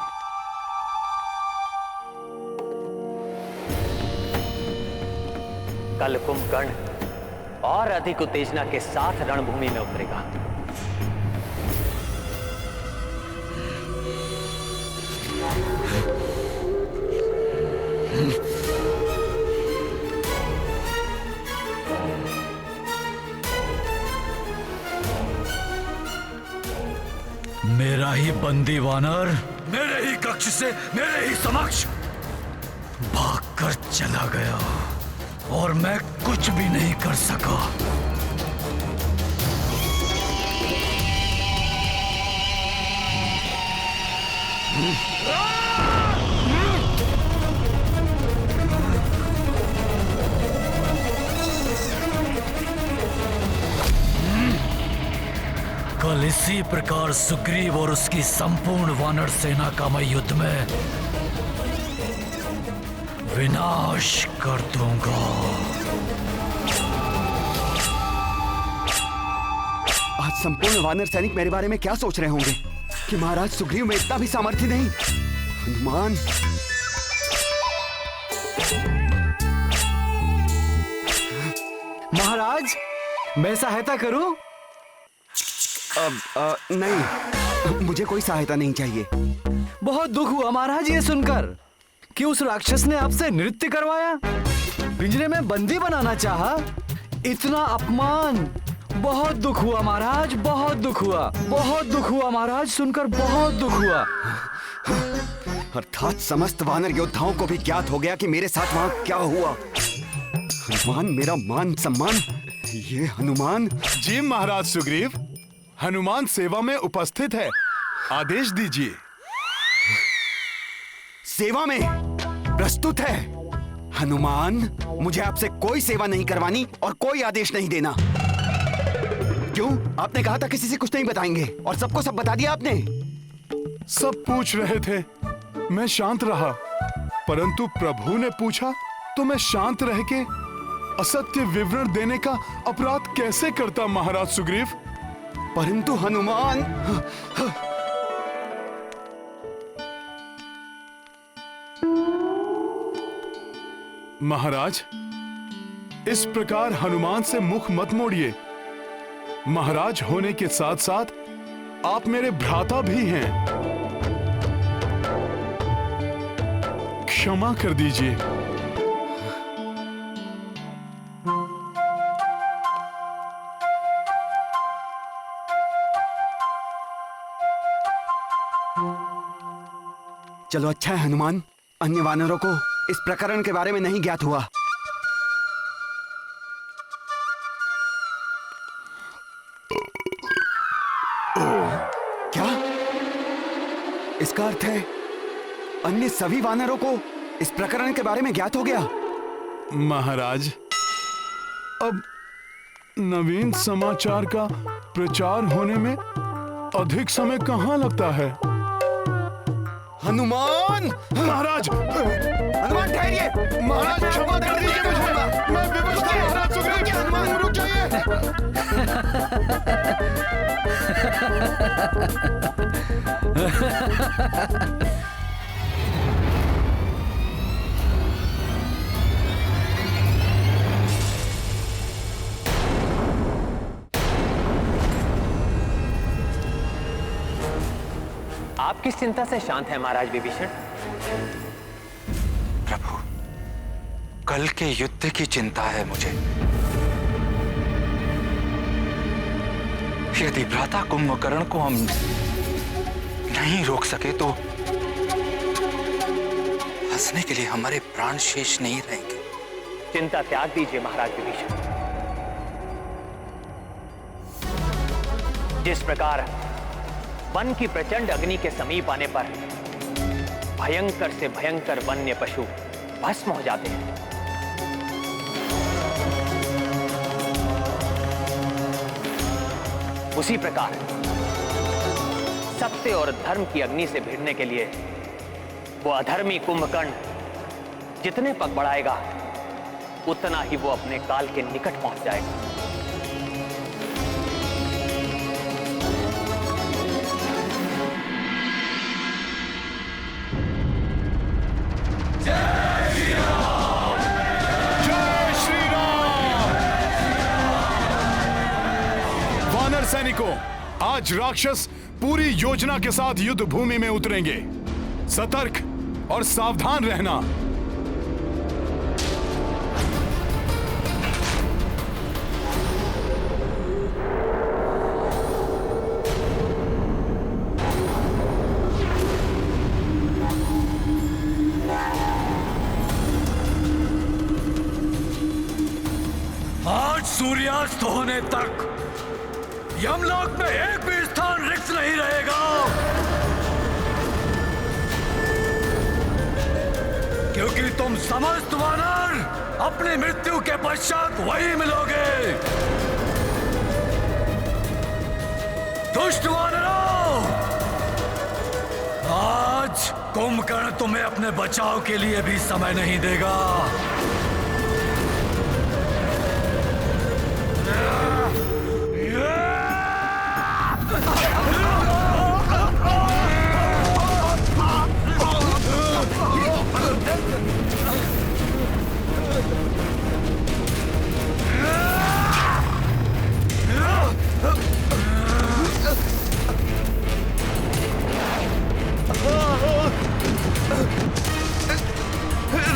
कल कुंभकर्ण और अधिक उत्तेजना के साथ रणभूमि में उतरेगा। मेरा ही बंदी वानर मेरे ही कक्ष से मेरे ही समक्ष भागकर चला गया और मैं कुछ भी नहीं कर सका। कल इसी प्रकार सुग्रीव और उसकी संपूर्ण वानर सेना का मैं युद्ध में विनाश कर दूंगा। आज संपूर्ण वानर सैनिक मेरे बारे में क्या सोच रहे होंगे कि महाराज सुग्रीव में इतना भी सामर्थ्य नहीं। हनुमान, महाराज मैं सहायता करूं? नहीं, मुझे कोई सहायता नहीं चाहिए। बहुत दुख हुआ महाराज ये सुनकर कि उस राक्षस ने आपसे नृत्य करवाया, पिंजरे में बंदी बनाना चाहा। इतना अपमान, बहुत दुख हुआ महाराज, बहुत दुख हुआ, बहुत दुख हुआ महाराज, सुनकर बहुत दुख हुआ। अर्थात समस्त वानर योद्धाओं को भी ज्ञात हो गया कि मेरे साथ वहां क्या हुआ। हनुमान, मेरा मान सम्मान, ये हनुमान। जी महाराज सुग्रीव, हनुमान सेवा में उपस्थित है, आदेश दीजिए। सेवा में प्रस्तुत है। हनुमान, मुझे आपसे कोई सेवा नहीं करवानी और कोई आदेश नहीं देना। क्यों? आपने कहा था किसी से कुछ नहीं बताएंगे और सबको सब बता दिया आपने। सब पूछ रहे थे, मैं शांत रहा, परंतु प्रभु ने पूछा तो मैं शांत रह के असत्य विवरण देने का अपराध कैसे करता महाराज सुग्रीव। परंतु हनुमान, महाराज इस प्रकार हनुमान से मुख मत मोड़िए। महाराज होने के साथ साथ आप मेरे भ्राता भी हैं। क्षमा कर दीजिए। चलो अच्छा है हनुमान, अन्य वानरों को इस प्रकरण के बारे में नहीं ज्ञात हुआ। क्या? इसका अर्थ है अन्य सभी वानरों को इस प्रकरण के बारे में ज्ञात हो गया। महाराज, अब नवीन समाचार का प्रचार होने में अधिक समय कहाँ लगता है। हनुमान! महाराज! हनुमान ठहरिए! महाराज क्षमा कर दीजिए मुझे, मैं विवश था महाराज सुग्रीव। हनुमान रुक जाइए। आप किस चिंता से शांत हैं महाराज विभीषण? प्रभु, कल के युद्ध की चिंता है मुझे। यदि भ्राता कुंभकर्ण को हम नहीं रोक सके तो हंसने के लिए हमारे प्राण शेष नहीं रहेंगे। चिंता त्याग दीजिए महाराज विभीषण। जिस प्रकार वन की प्रचंड अग्नि के समीप आने पर भयंकर से भयंकर वन्य पशु भस्म हो जाते हैं, उसी प्रकार सत्य और धर्म की अग्नि से भिड़ने के लिए वो अधर्मी कुंभकर्ण जितने पग बढ़ाएगा उतना ही वो अपने काल के निकट पहुंच जाएगा। वानर सैनिकों, आज राक्षस पूरी योजना के साथ युद्ध भूमि में उतरेंगे। सतर्क और सावधान रहना। आज सूर्यास्त होने तक यमलोक में एक भी स्थान रिक्त नहीं रहेगा, क्योंकि तुम समस्त वानर अपनी मृत्यु के पश्चात वही मिलोगे। दुष्ट वानरों, आज कुंभकर्ण तुम्हें अपने बचाव के लिए भी समय नहीं देगा।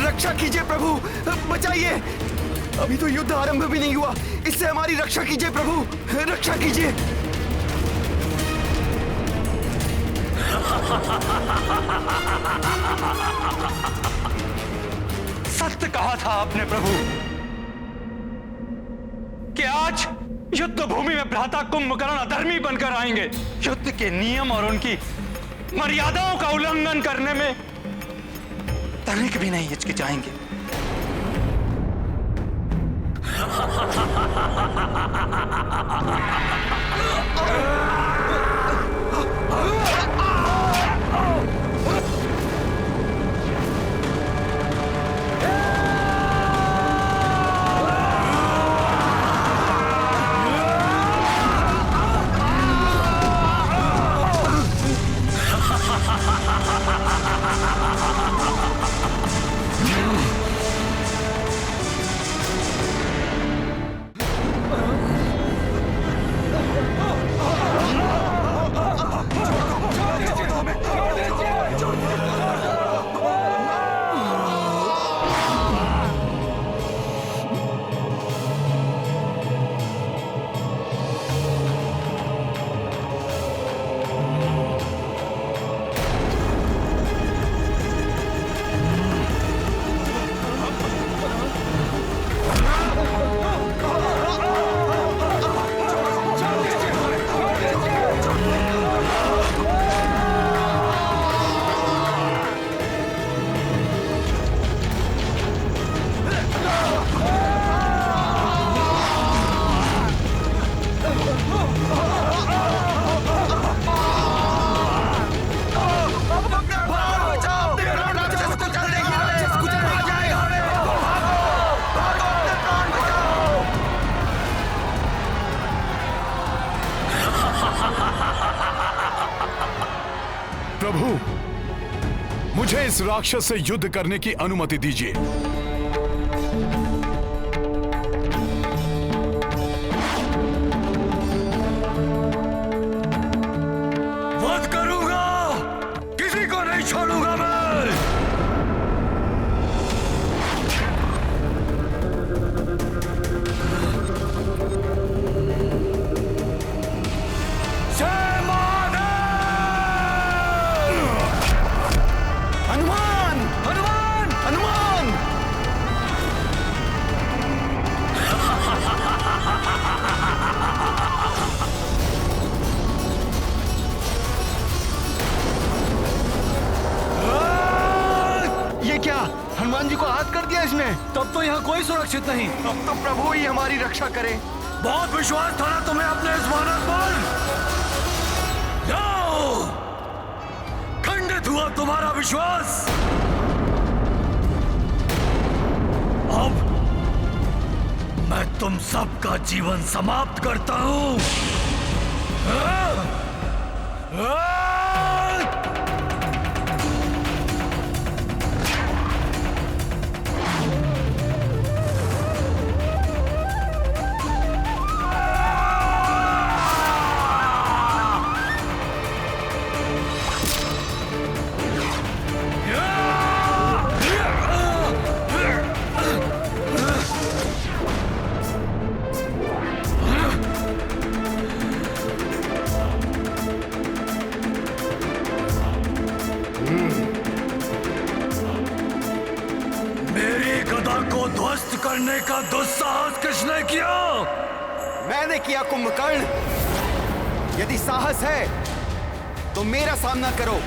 रक्षा कीजिए प्रभु, बचाइए। अभी तो युद्ध आरंभ भी नहीं हुआ, इससे हमारी रक्षा कीजिए प्रभु, रक्षा कीजिए। सत्य कहा था आपने प्रभु कि आज युद्ध भूमि में भ्राता कुंभकर्ण अधर्मी बनकर आएंगे। युद्ध के नियम और उनकी मर्यादाओं का उल्लंघन करने में तनिक भी नहीं हिचकिचाएंगे। प्रभु, मुझे इस राक्षस से युद्ध करने की अनुमति दीजिए। वध करूंगा, किसी को नहीं छोड़ूंगा मैं। हनुमान जी को आहत कर दिया इसने। तब तो यहाँ कोई सुरक्षित नहीं। अब तो प्रभु ही हमारी रक्षा करे। बहुत विश्वास था ना तुम्हें अपने इस वानर पर। तुम्हारा विश्वास? अब मैं तुम सबका जीवन समाप्त करता हूं। करने का दुस्साहस किसने किया? मैंने किया कुंभकर्ण। यदि साहस है तो मेरा सामना करो।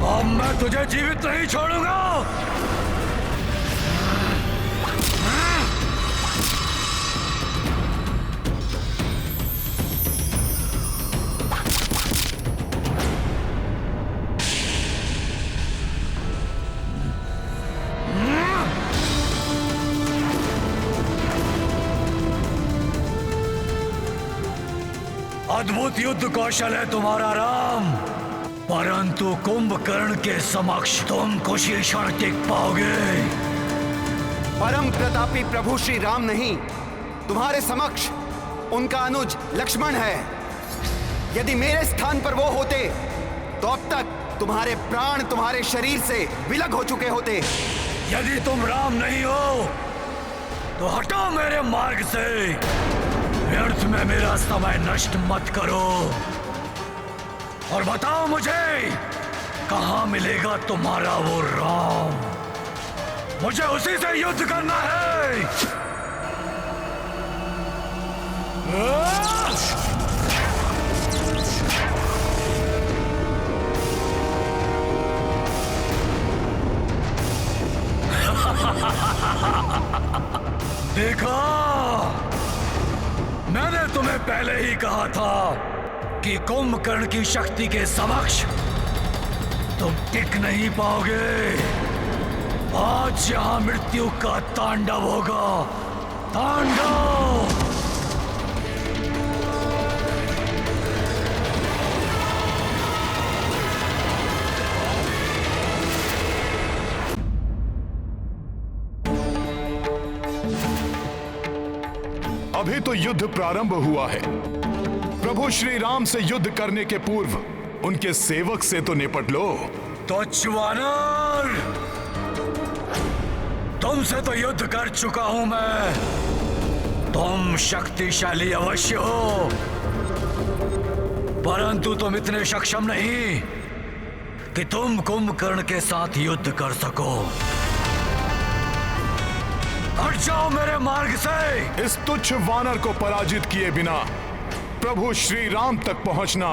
अब मैं तुझे जीवित नहीं छोड़ूंगा। अद्भुत युद्ध कौशल है तुम्हारा राम, परंतु कुंभकर्ण के समक्ष तुम कुछ ही क्षण टिक पाओगे। परम प्रतापी प्रभु श्री राम नहीं, तुम्हारे समक्ष उनका अनुज लक्ष्मण है। यदि मेरे स्थान पर वो होते तो अब तक तुम्हारे प्राण तुम्हारे शरीर से विलग हो चुके होते। यदि तुम राम नहीं हो तो हटो मेरे मार्ग से। व्यर्थ में मेरा समय नष्ट मत करो और बताओ मुझे कहां मिलेगा तुम्हारा वो राम। मुझे उसी से युद्ध करना है। देखा, मैंने तुम्हें पहले ही कहा था कि कुंभकर्ण की शक्ति के समक्ष तुम टिक नहीं पाओगे। आज यहां मृत्यु का तांडव होगा, तांडव। अभी तो युद्ध प्रारंभ हुआ है। प्रभु श्री राम से युद्ध करने के पूर्व उनके सेवक से तो निपट लो। तुच्छ वानर, तुमसे तो युद्ध कर चुका हूं मैं। तुम शक्तिशाली अवश्य हो, परंतु तुम इतने सक्षम नहीं कि तुम कुंभकर्ण के साथ युद्ध कर सको। हट जाओ मेरे मार्ग से। इस तुच्छ वानर को पराजित किए बिना प्रभु श्री राम तक पहुंचना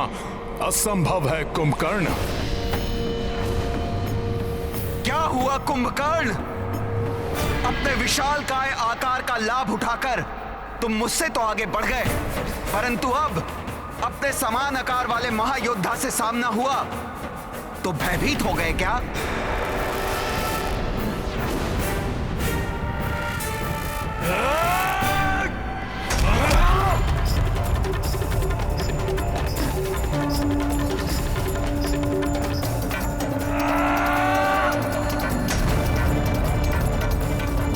असंभव है कुंभकर्ण। क्या हुआ कुंभकर्ण? अपने विशालकाय आकार का लाभ उठाकर तुम मुझसे तो आगे बढ़ गए, परंतु अब अपने समान आकार वाले महायोद्धा से सामना हुआ तो भयभीत हो गए क्या?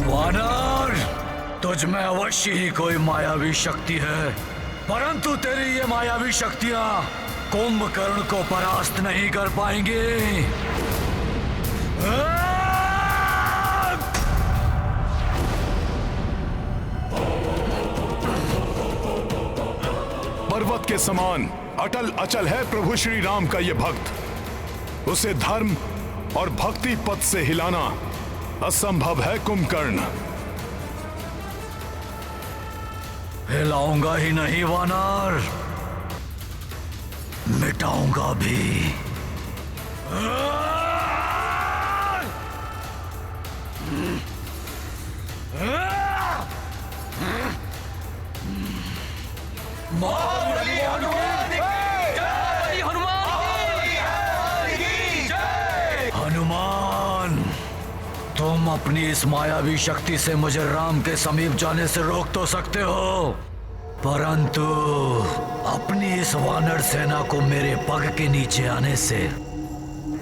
वानर, तुझ में अवश्य ही कोई मायावी शक्ति है, परंतु तेरी ये मायावी शक्तियां कुंभकर्ण को परास्त नहीं कर पाएंगी। पर्वत के समान अटल अचल है प्रभु श्री राम का ये भक्त। उसे धर्म और भक्ति पथ से हिलाना असंभव है कुंभकर्ण। हिलाऊंगा ही नहीं वानर, मिटाऊंगा भी। हनुमान, तुम अपनी इस मायावी शक्ति से मुझे राम के समीप जाने से रोक तो सकते हो, परंतु अपनी इस वानर सेना को मेरे पग के नीचे आने से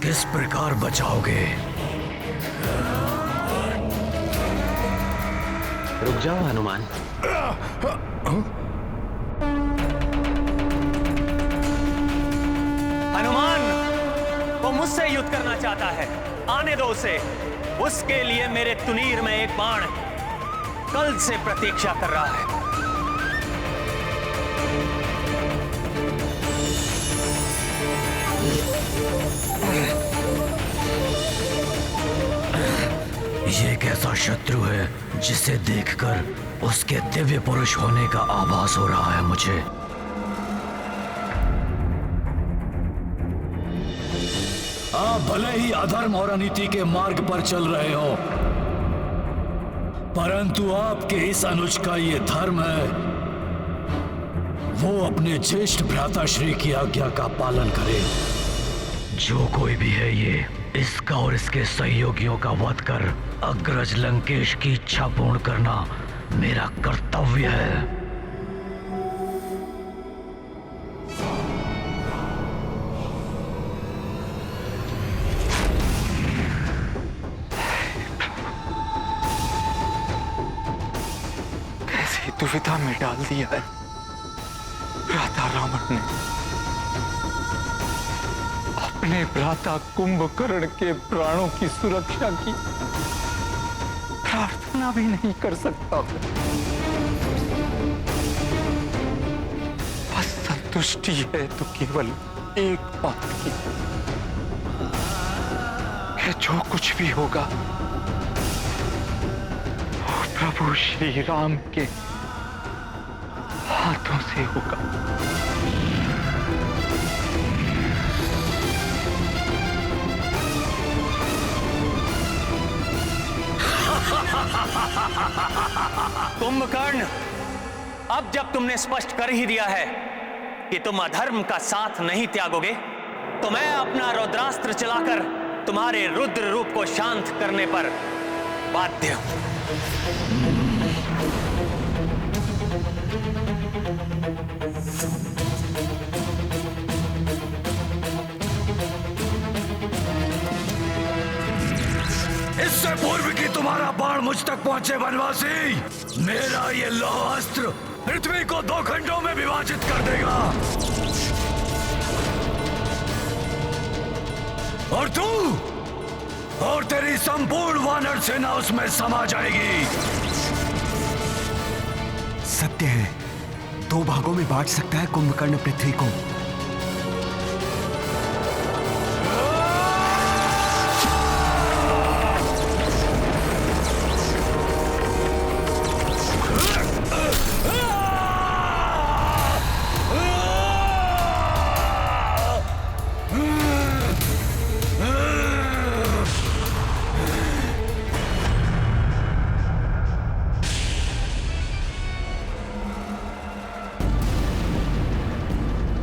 किस प्रकार बचाओगे? रुक जाओ हनुमान। हनुमान, वो मुझसे युद्ध करना चाहता है, आने दो उसे। उसके लिए मेरे तुनीर में एक बाण कल से प्रतीक्षा कर रहा है। ये एक ऐसा शत्रु है जिसे देखकर उसके दिव्य पुरुष होने का आभास हो रहा है मुझे। आप भले ही अधर्म और अनीति के मार्ग पर चल रहे हो, परंतु आपके इस अनुज का ये धर्म है, वो अपने ज्येष्ठ भ्राताश्री की आज्ञा का पालन करे। जो कोई भी है ये, इसका और इसके सहयोगियों का वध कर अग्रज लंकेश की इच्छा पूर्ण करना मेरा कर्तव्य है। कैसी दुविधा में डाल दिया है भ्राता रावण ने। अपने भ्राता कुंभकर्ण के प्राणों की सुरक्षा की प्रार्थना भी नहीं कर सकता। बस संतुष्टि है तो केवल एक बात की, कि जो कुछ भी होगा वो प्रभु श्री राम के हाथों से होगा। कुंभकर्ण, अब जब तुमने स्पष्ट कर ही दिया है कि तुम अधर्म का साथ नहीं त्यागोगे, तो मैं अपना रुद्रास्त्र चलाकर तुम्हारे रुद्र रूप को शांत करने पर बाध्य हूं। इससे पूर्व कि तुम्हारा बाण मुझ तक पहुंचे वनवासी, मेरा ये लौह अस्त्र पृथ्वी को 2 खंडों में विभाजित कर देगा, और तू और तेरी संपूर्ण वानर सेना उसमें समा जाएगी। सत्य है, 2 भागों में बांट सकता है कुंभकर्ण पृथ्वी को।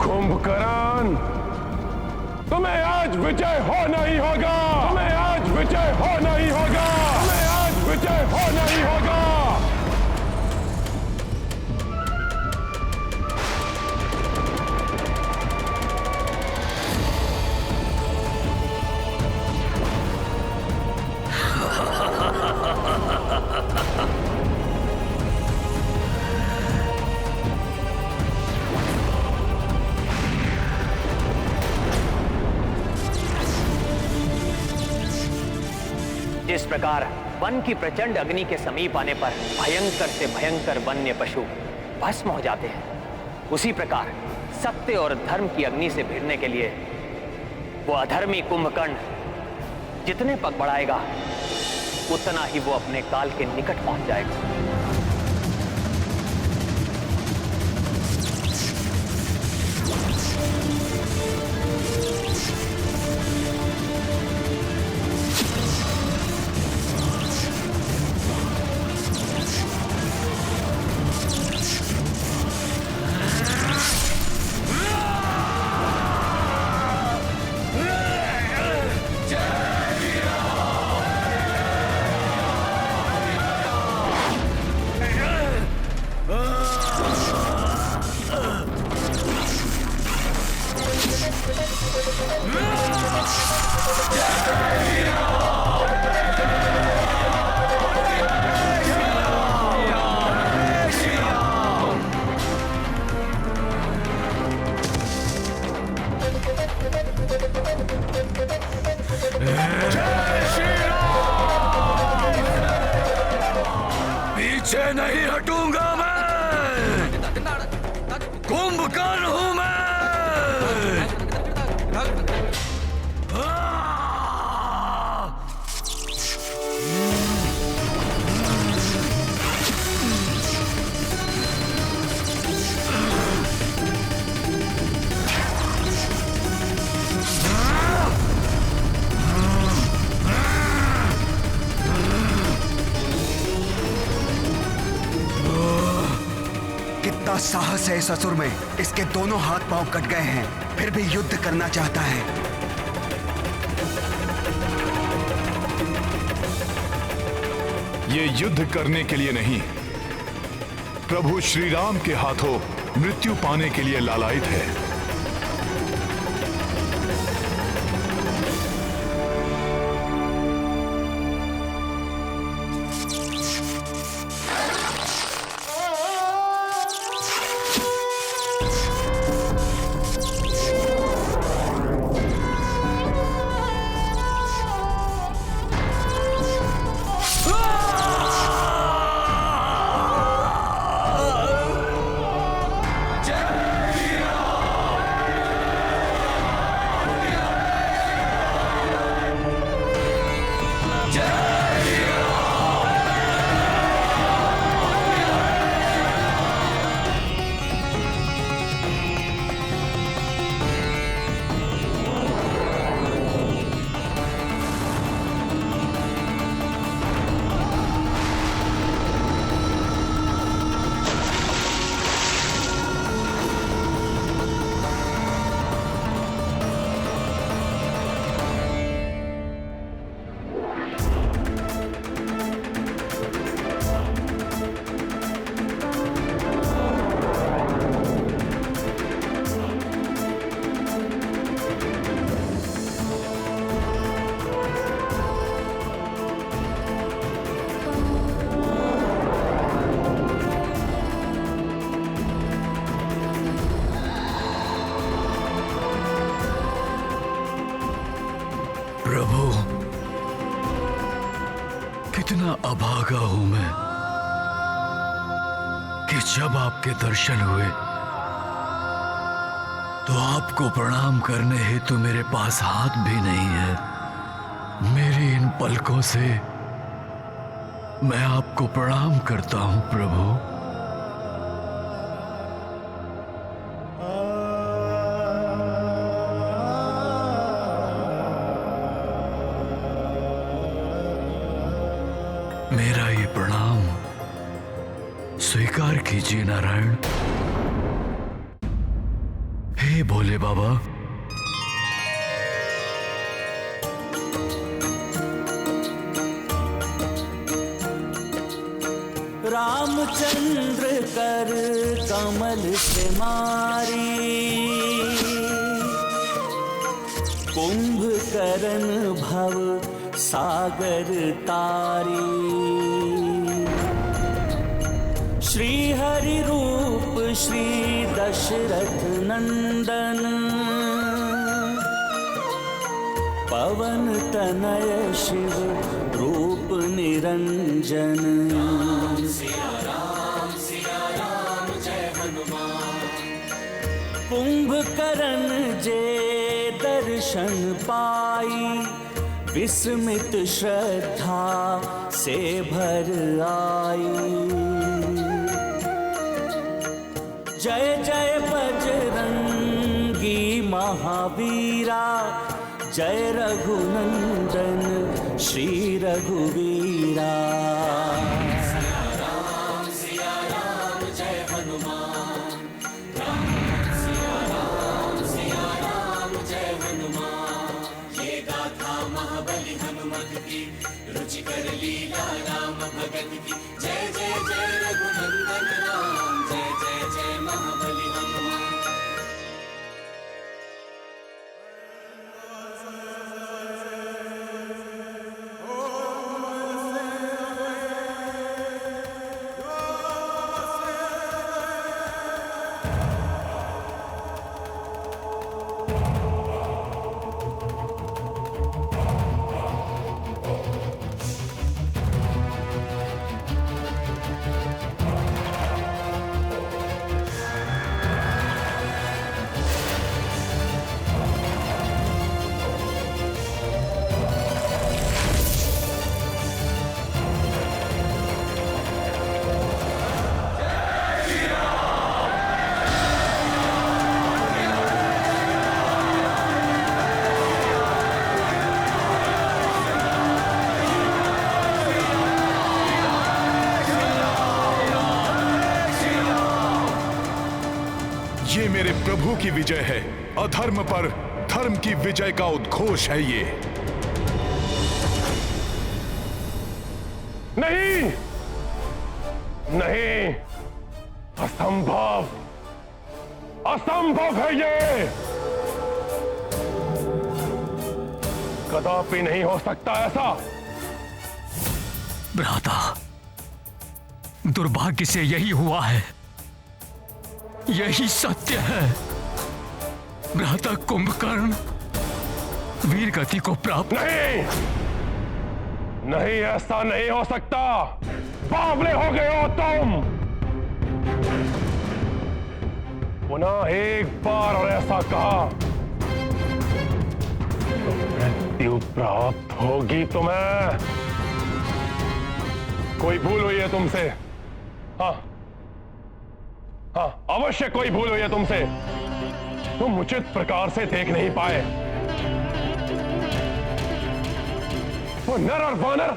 कुंभकर्ण, तुम्हें आज विजय होना ही होगा। तुम्हें आज विजय होना ही होगा। तुम्हें आज विजय होना ही होगा। जिस प्रकार वन की प्रचंड अग्नि के समीप आने पर भयंकर से भयंकर वन्य पशु भस्म हो जाते हैं, उसी प्रकार सत्य और धर्म की अग्नि से भिड़ने के लिए वो अधर्मी कुंभकर्ण जितने पग बढ़ाएगा उतना ही वो अपने काल के निकट पहुंच जाएगा। पीछे नहीं हटूंगा मैं, कुंभकर्ण हूं मैं। कितना साहस है इस असुर में। इसके दोनों हाथ पांव कट गए हैं, फिर भी युद्ध करना चाहता है। ये युद्ध करने के लिए नहीं, प्रभु श्री राम के हाथों मृत्यु पाने के लिए लालायित है। प्रभु, कितना अभागा हूं मैं कि जब आपके दर्शन हुए तो आपको प्रणाम करने हेतु मेरे पास हाथ भी नहीं है। मेरी इन पलकों से मैं आपको प्रणाम करता हूं प्रभु। मेरा ये प्रणाम स्वीकार कीजिए नारायण। हे भोले बाबा, रामचंद्र कर कमल से मारी, कुंभकर्ण भव सागर तारी। श्री हरि रूप श्री दशरथ नंदन, पवन तनय शिव रूप निरंजन। सिया राम जय हनुमान। कुंभकर्ण जे दर्शन पाई, विस्मित श्रद्धा से भर आई। जय जय बजरंगी महावीरा, जय रघुनंदन श्री रघुवीरा। ये मेरे प्रभु की विजय है। अधर्म पर धर्म की विजय का उद्घोष है ये। नहीं नहीं, असंभव, असंभव है ये। कदापि नहीं हो सकता ऐसा। भ्राता, दुर्भाग्य से यही हुआ है, यही सत्य है। भ्राता कुंभकर्ण वीर गति को प्राप्त। नहीं नहीं, ऐसा नहीं हो सकता। बावले हो गए हो तुम। पुनः एक बार और ऐसा कहा तो मृत्यु प्राप्त होगी तुम्हें। कोई भूल हुई है तुमसे? हाँ हाँ, अवश्य कोई भूल हुई है तुमसे। तुम उचित प्रकार से देख नहीं पाए। वो नर और वानर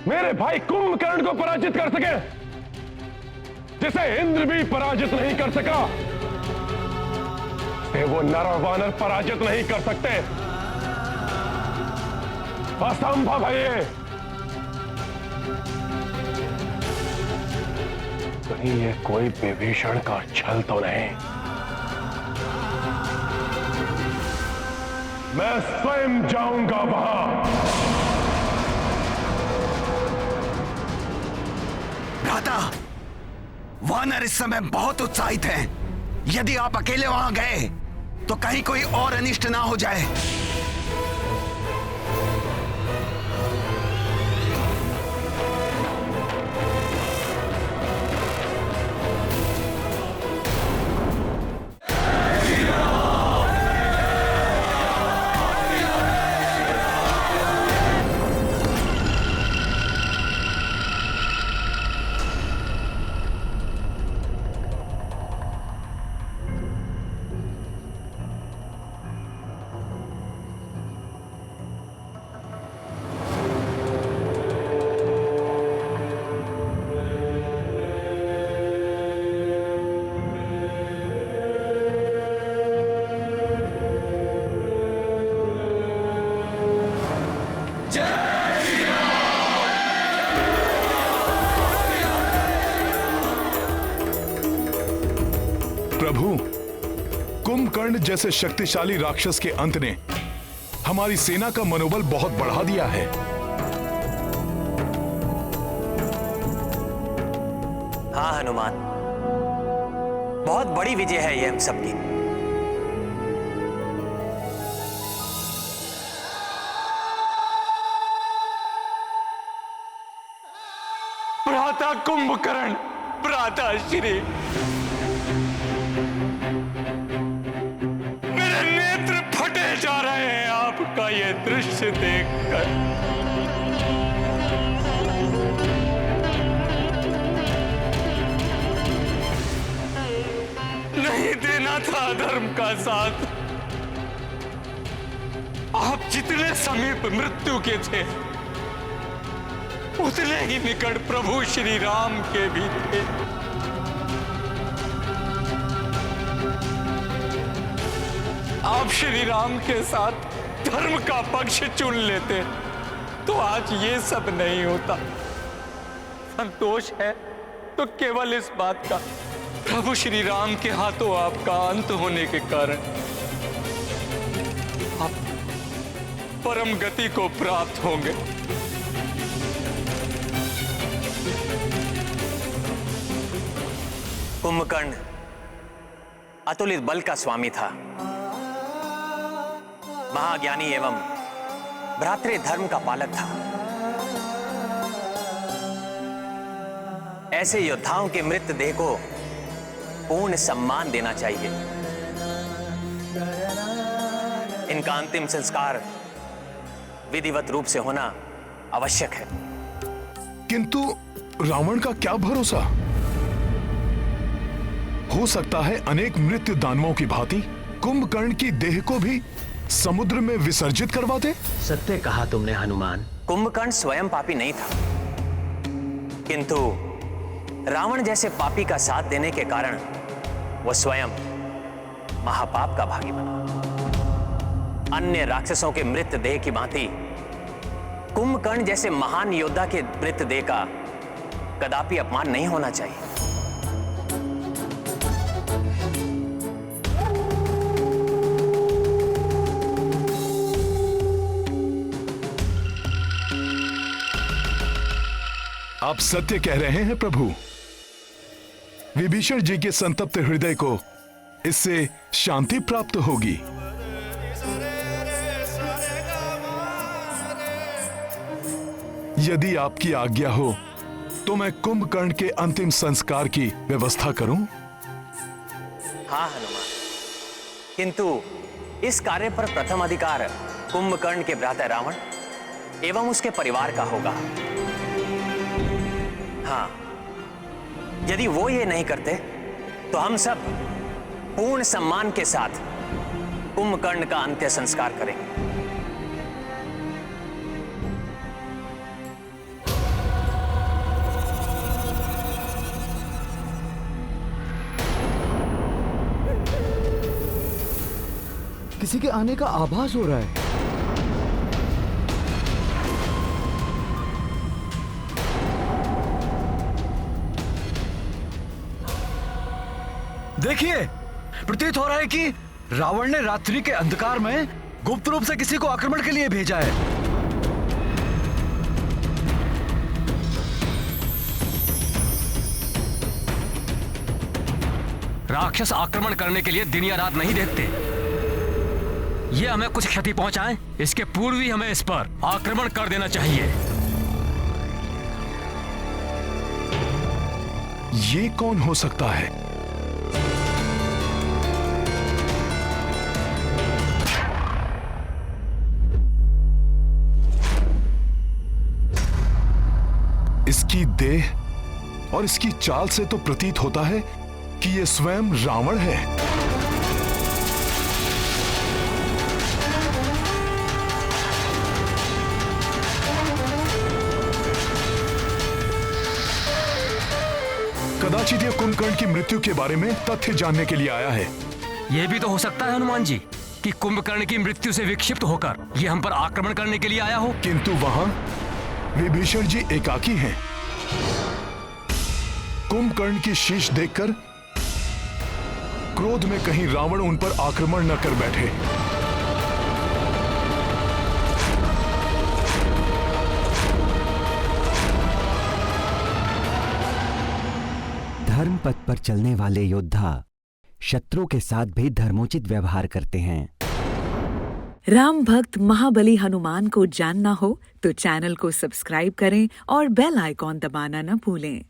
मेरे भाई कुंभकर्ण को पराजित कर सके, जिसे इंद्र भी पराजित नहीं कर सका, वो नर और वानर पराजित नहीं कर सकते। असंभव है ये। कहीं ये कोई विभीषण का छल तो नहीं? मैं स्वयं जाऊंगा वहां। भ्राता, वानर इस समय बहुत उत्साहित हैं। यदि आप अकेले वहां गए तो कहीं कोई और अनिष्ट ना हो जाए। प्रभु, कुंभकर्ण जैसे शक्तिशाली राक्षस के अंत ने हमारी सेना का मनोबल बहुत बढ़ा दिया है। हाँ हनुमान, बहुत बड़ी विजय है ये हम सबकी। भ्राता कुंभकर्ण, भ्राता श्री, मेरे नेत्र फटे जा रहे हैं। आप का ये दृश्य देखकर नहीं देना था धर्म का साथ। आप जितने समीप मृत्यु के थे उतने ही निकट प्रभु श्री राम के भी थे। आप श्री राम के साथ धर्म का पक्ष चुन लेते तो आज ये सब नहीं होता। संतोष है तो केवल इस बात का, प्रभु श्री राम के हाथों आपका अंत होने के कारण आप परम गति को प्राप्त होंगे। कुंभकर्ण अतुलित बल का स्वामी था, महाज्ञानी एवं भ्रातृ धर्म का पालक था। ऐसे योद्धाओं के मृत देह को पूर्ण सम्मान देना चाहिए। इनका अंतिम संस्कार विधिवत रूप से होना आवश्यक है। किंतु रावण का क्या भरोसा? हो सकता है अनेक मृत्यु दानवों की भांति कुंभकर्ण की देह को भी समुद्र में विसर्जित करवा दे। सत्य कहा तुमने हनुमान। कुंभकर्ण स्वयं पापी नहीं था, किंतु रावण जैसे पापी का साथ देने के कारण वो स्वयं महापाप का भागी बना। अन्य राक्षसों के मृत देह की भांति कुंभकर्ण जैसे महान योद्धा के मृत देह का कदापि अपमान नहीं होना चाहिए। आप सत्य कह रहे हैं प्रभु। विभीषण जी के संतप्त हृदय को इससे शांति प्राप्त होगी। यदि आपकी आज्ञा हो तो मैं कुंभकर्ण के अंतिम संस्कार की व्यवस्था करूं? हाँ हनुमान, किंतु इस कार्य पर प्रथम अधिकार कुंभकर्ण के भ्राता रावण एवं उसके परिवार का होगा। हाँ, यदि वो ये नहीं करते तो हम सब पूर्ण सम्मान के साथ कुंभकर्ण का अंत्य संस्कार करेंगे। किसी के आने का आभास हो रहा है। देखिए, प्रतीत हो रहा है कि रावण ने रात्रि के अंधकार में गुप्त रूप से किसी को आक्रमण के लिए भेजा है। राक्षस आक्रमण करने के लिए दिन या रात नहीं देखते। ये हमें कुछ क्षति पहुंचाएं, इसके पूर्व ही हमें इस पर आक्रमण कर देना चाहिए। ये कौन हो सकता है? इसकी देह और इसकी चाल से तो प्रतीत होता है कि यह स्वयं रावण है। कदाचित यह कुंभकर्ण की मृत्यु के बारे में तथ्य जानने के लिए आया है। यह भी तो हो सकता है हनुमान जी कि कुंभकर्ण की मृत्यु से विक्षिप्त होकर यह हम पर आक्रमण करने के लिए आया हो। किंतु वहां विभीषण जी एकाकी हैं। कुंभकर्ण की शीश देखकर क्रोध में कहीं रावण उन पर आक्रमण न कर बैठे। धर्म पथ पर चलने वाले योद्धा शत्रु के साथ भी धर्मोचित व्यवहार करते हैं। राम भक्त महाबली हनुमान को जानना हो तो चैनल को सब्सक्राइब करें और बेल आइकॉन दबाना न भूलें।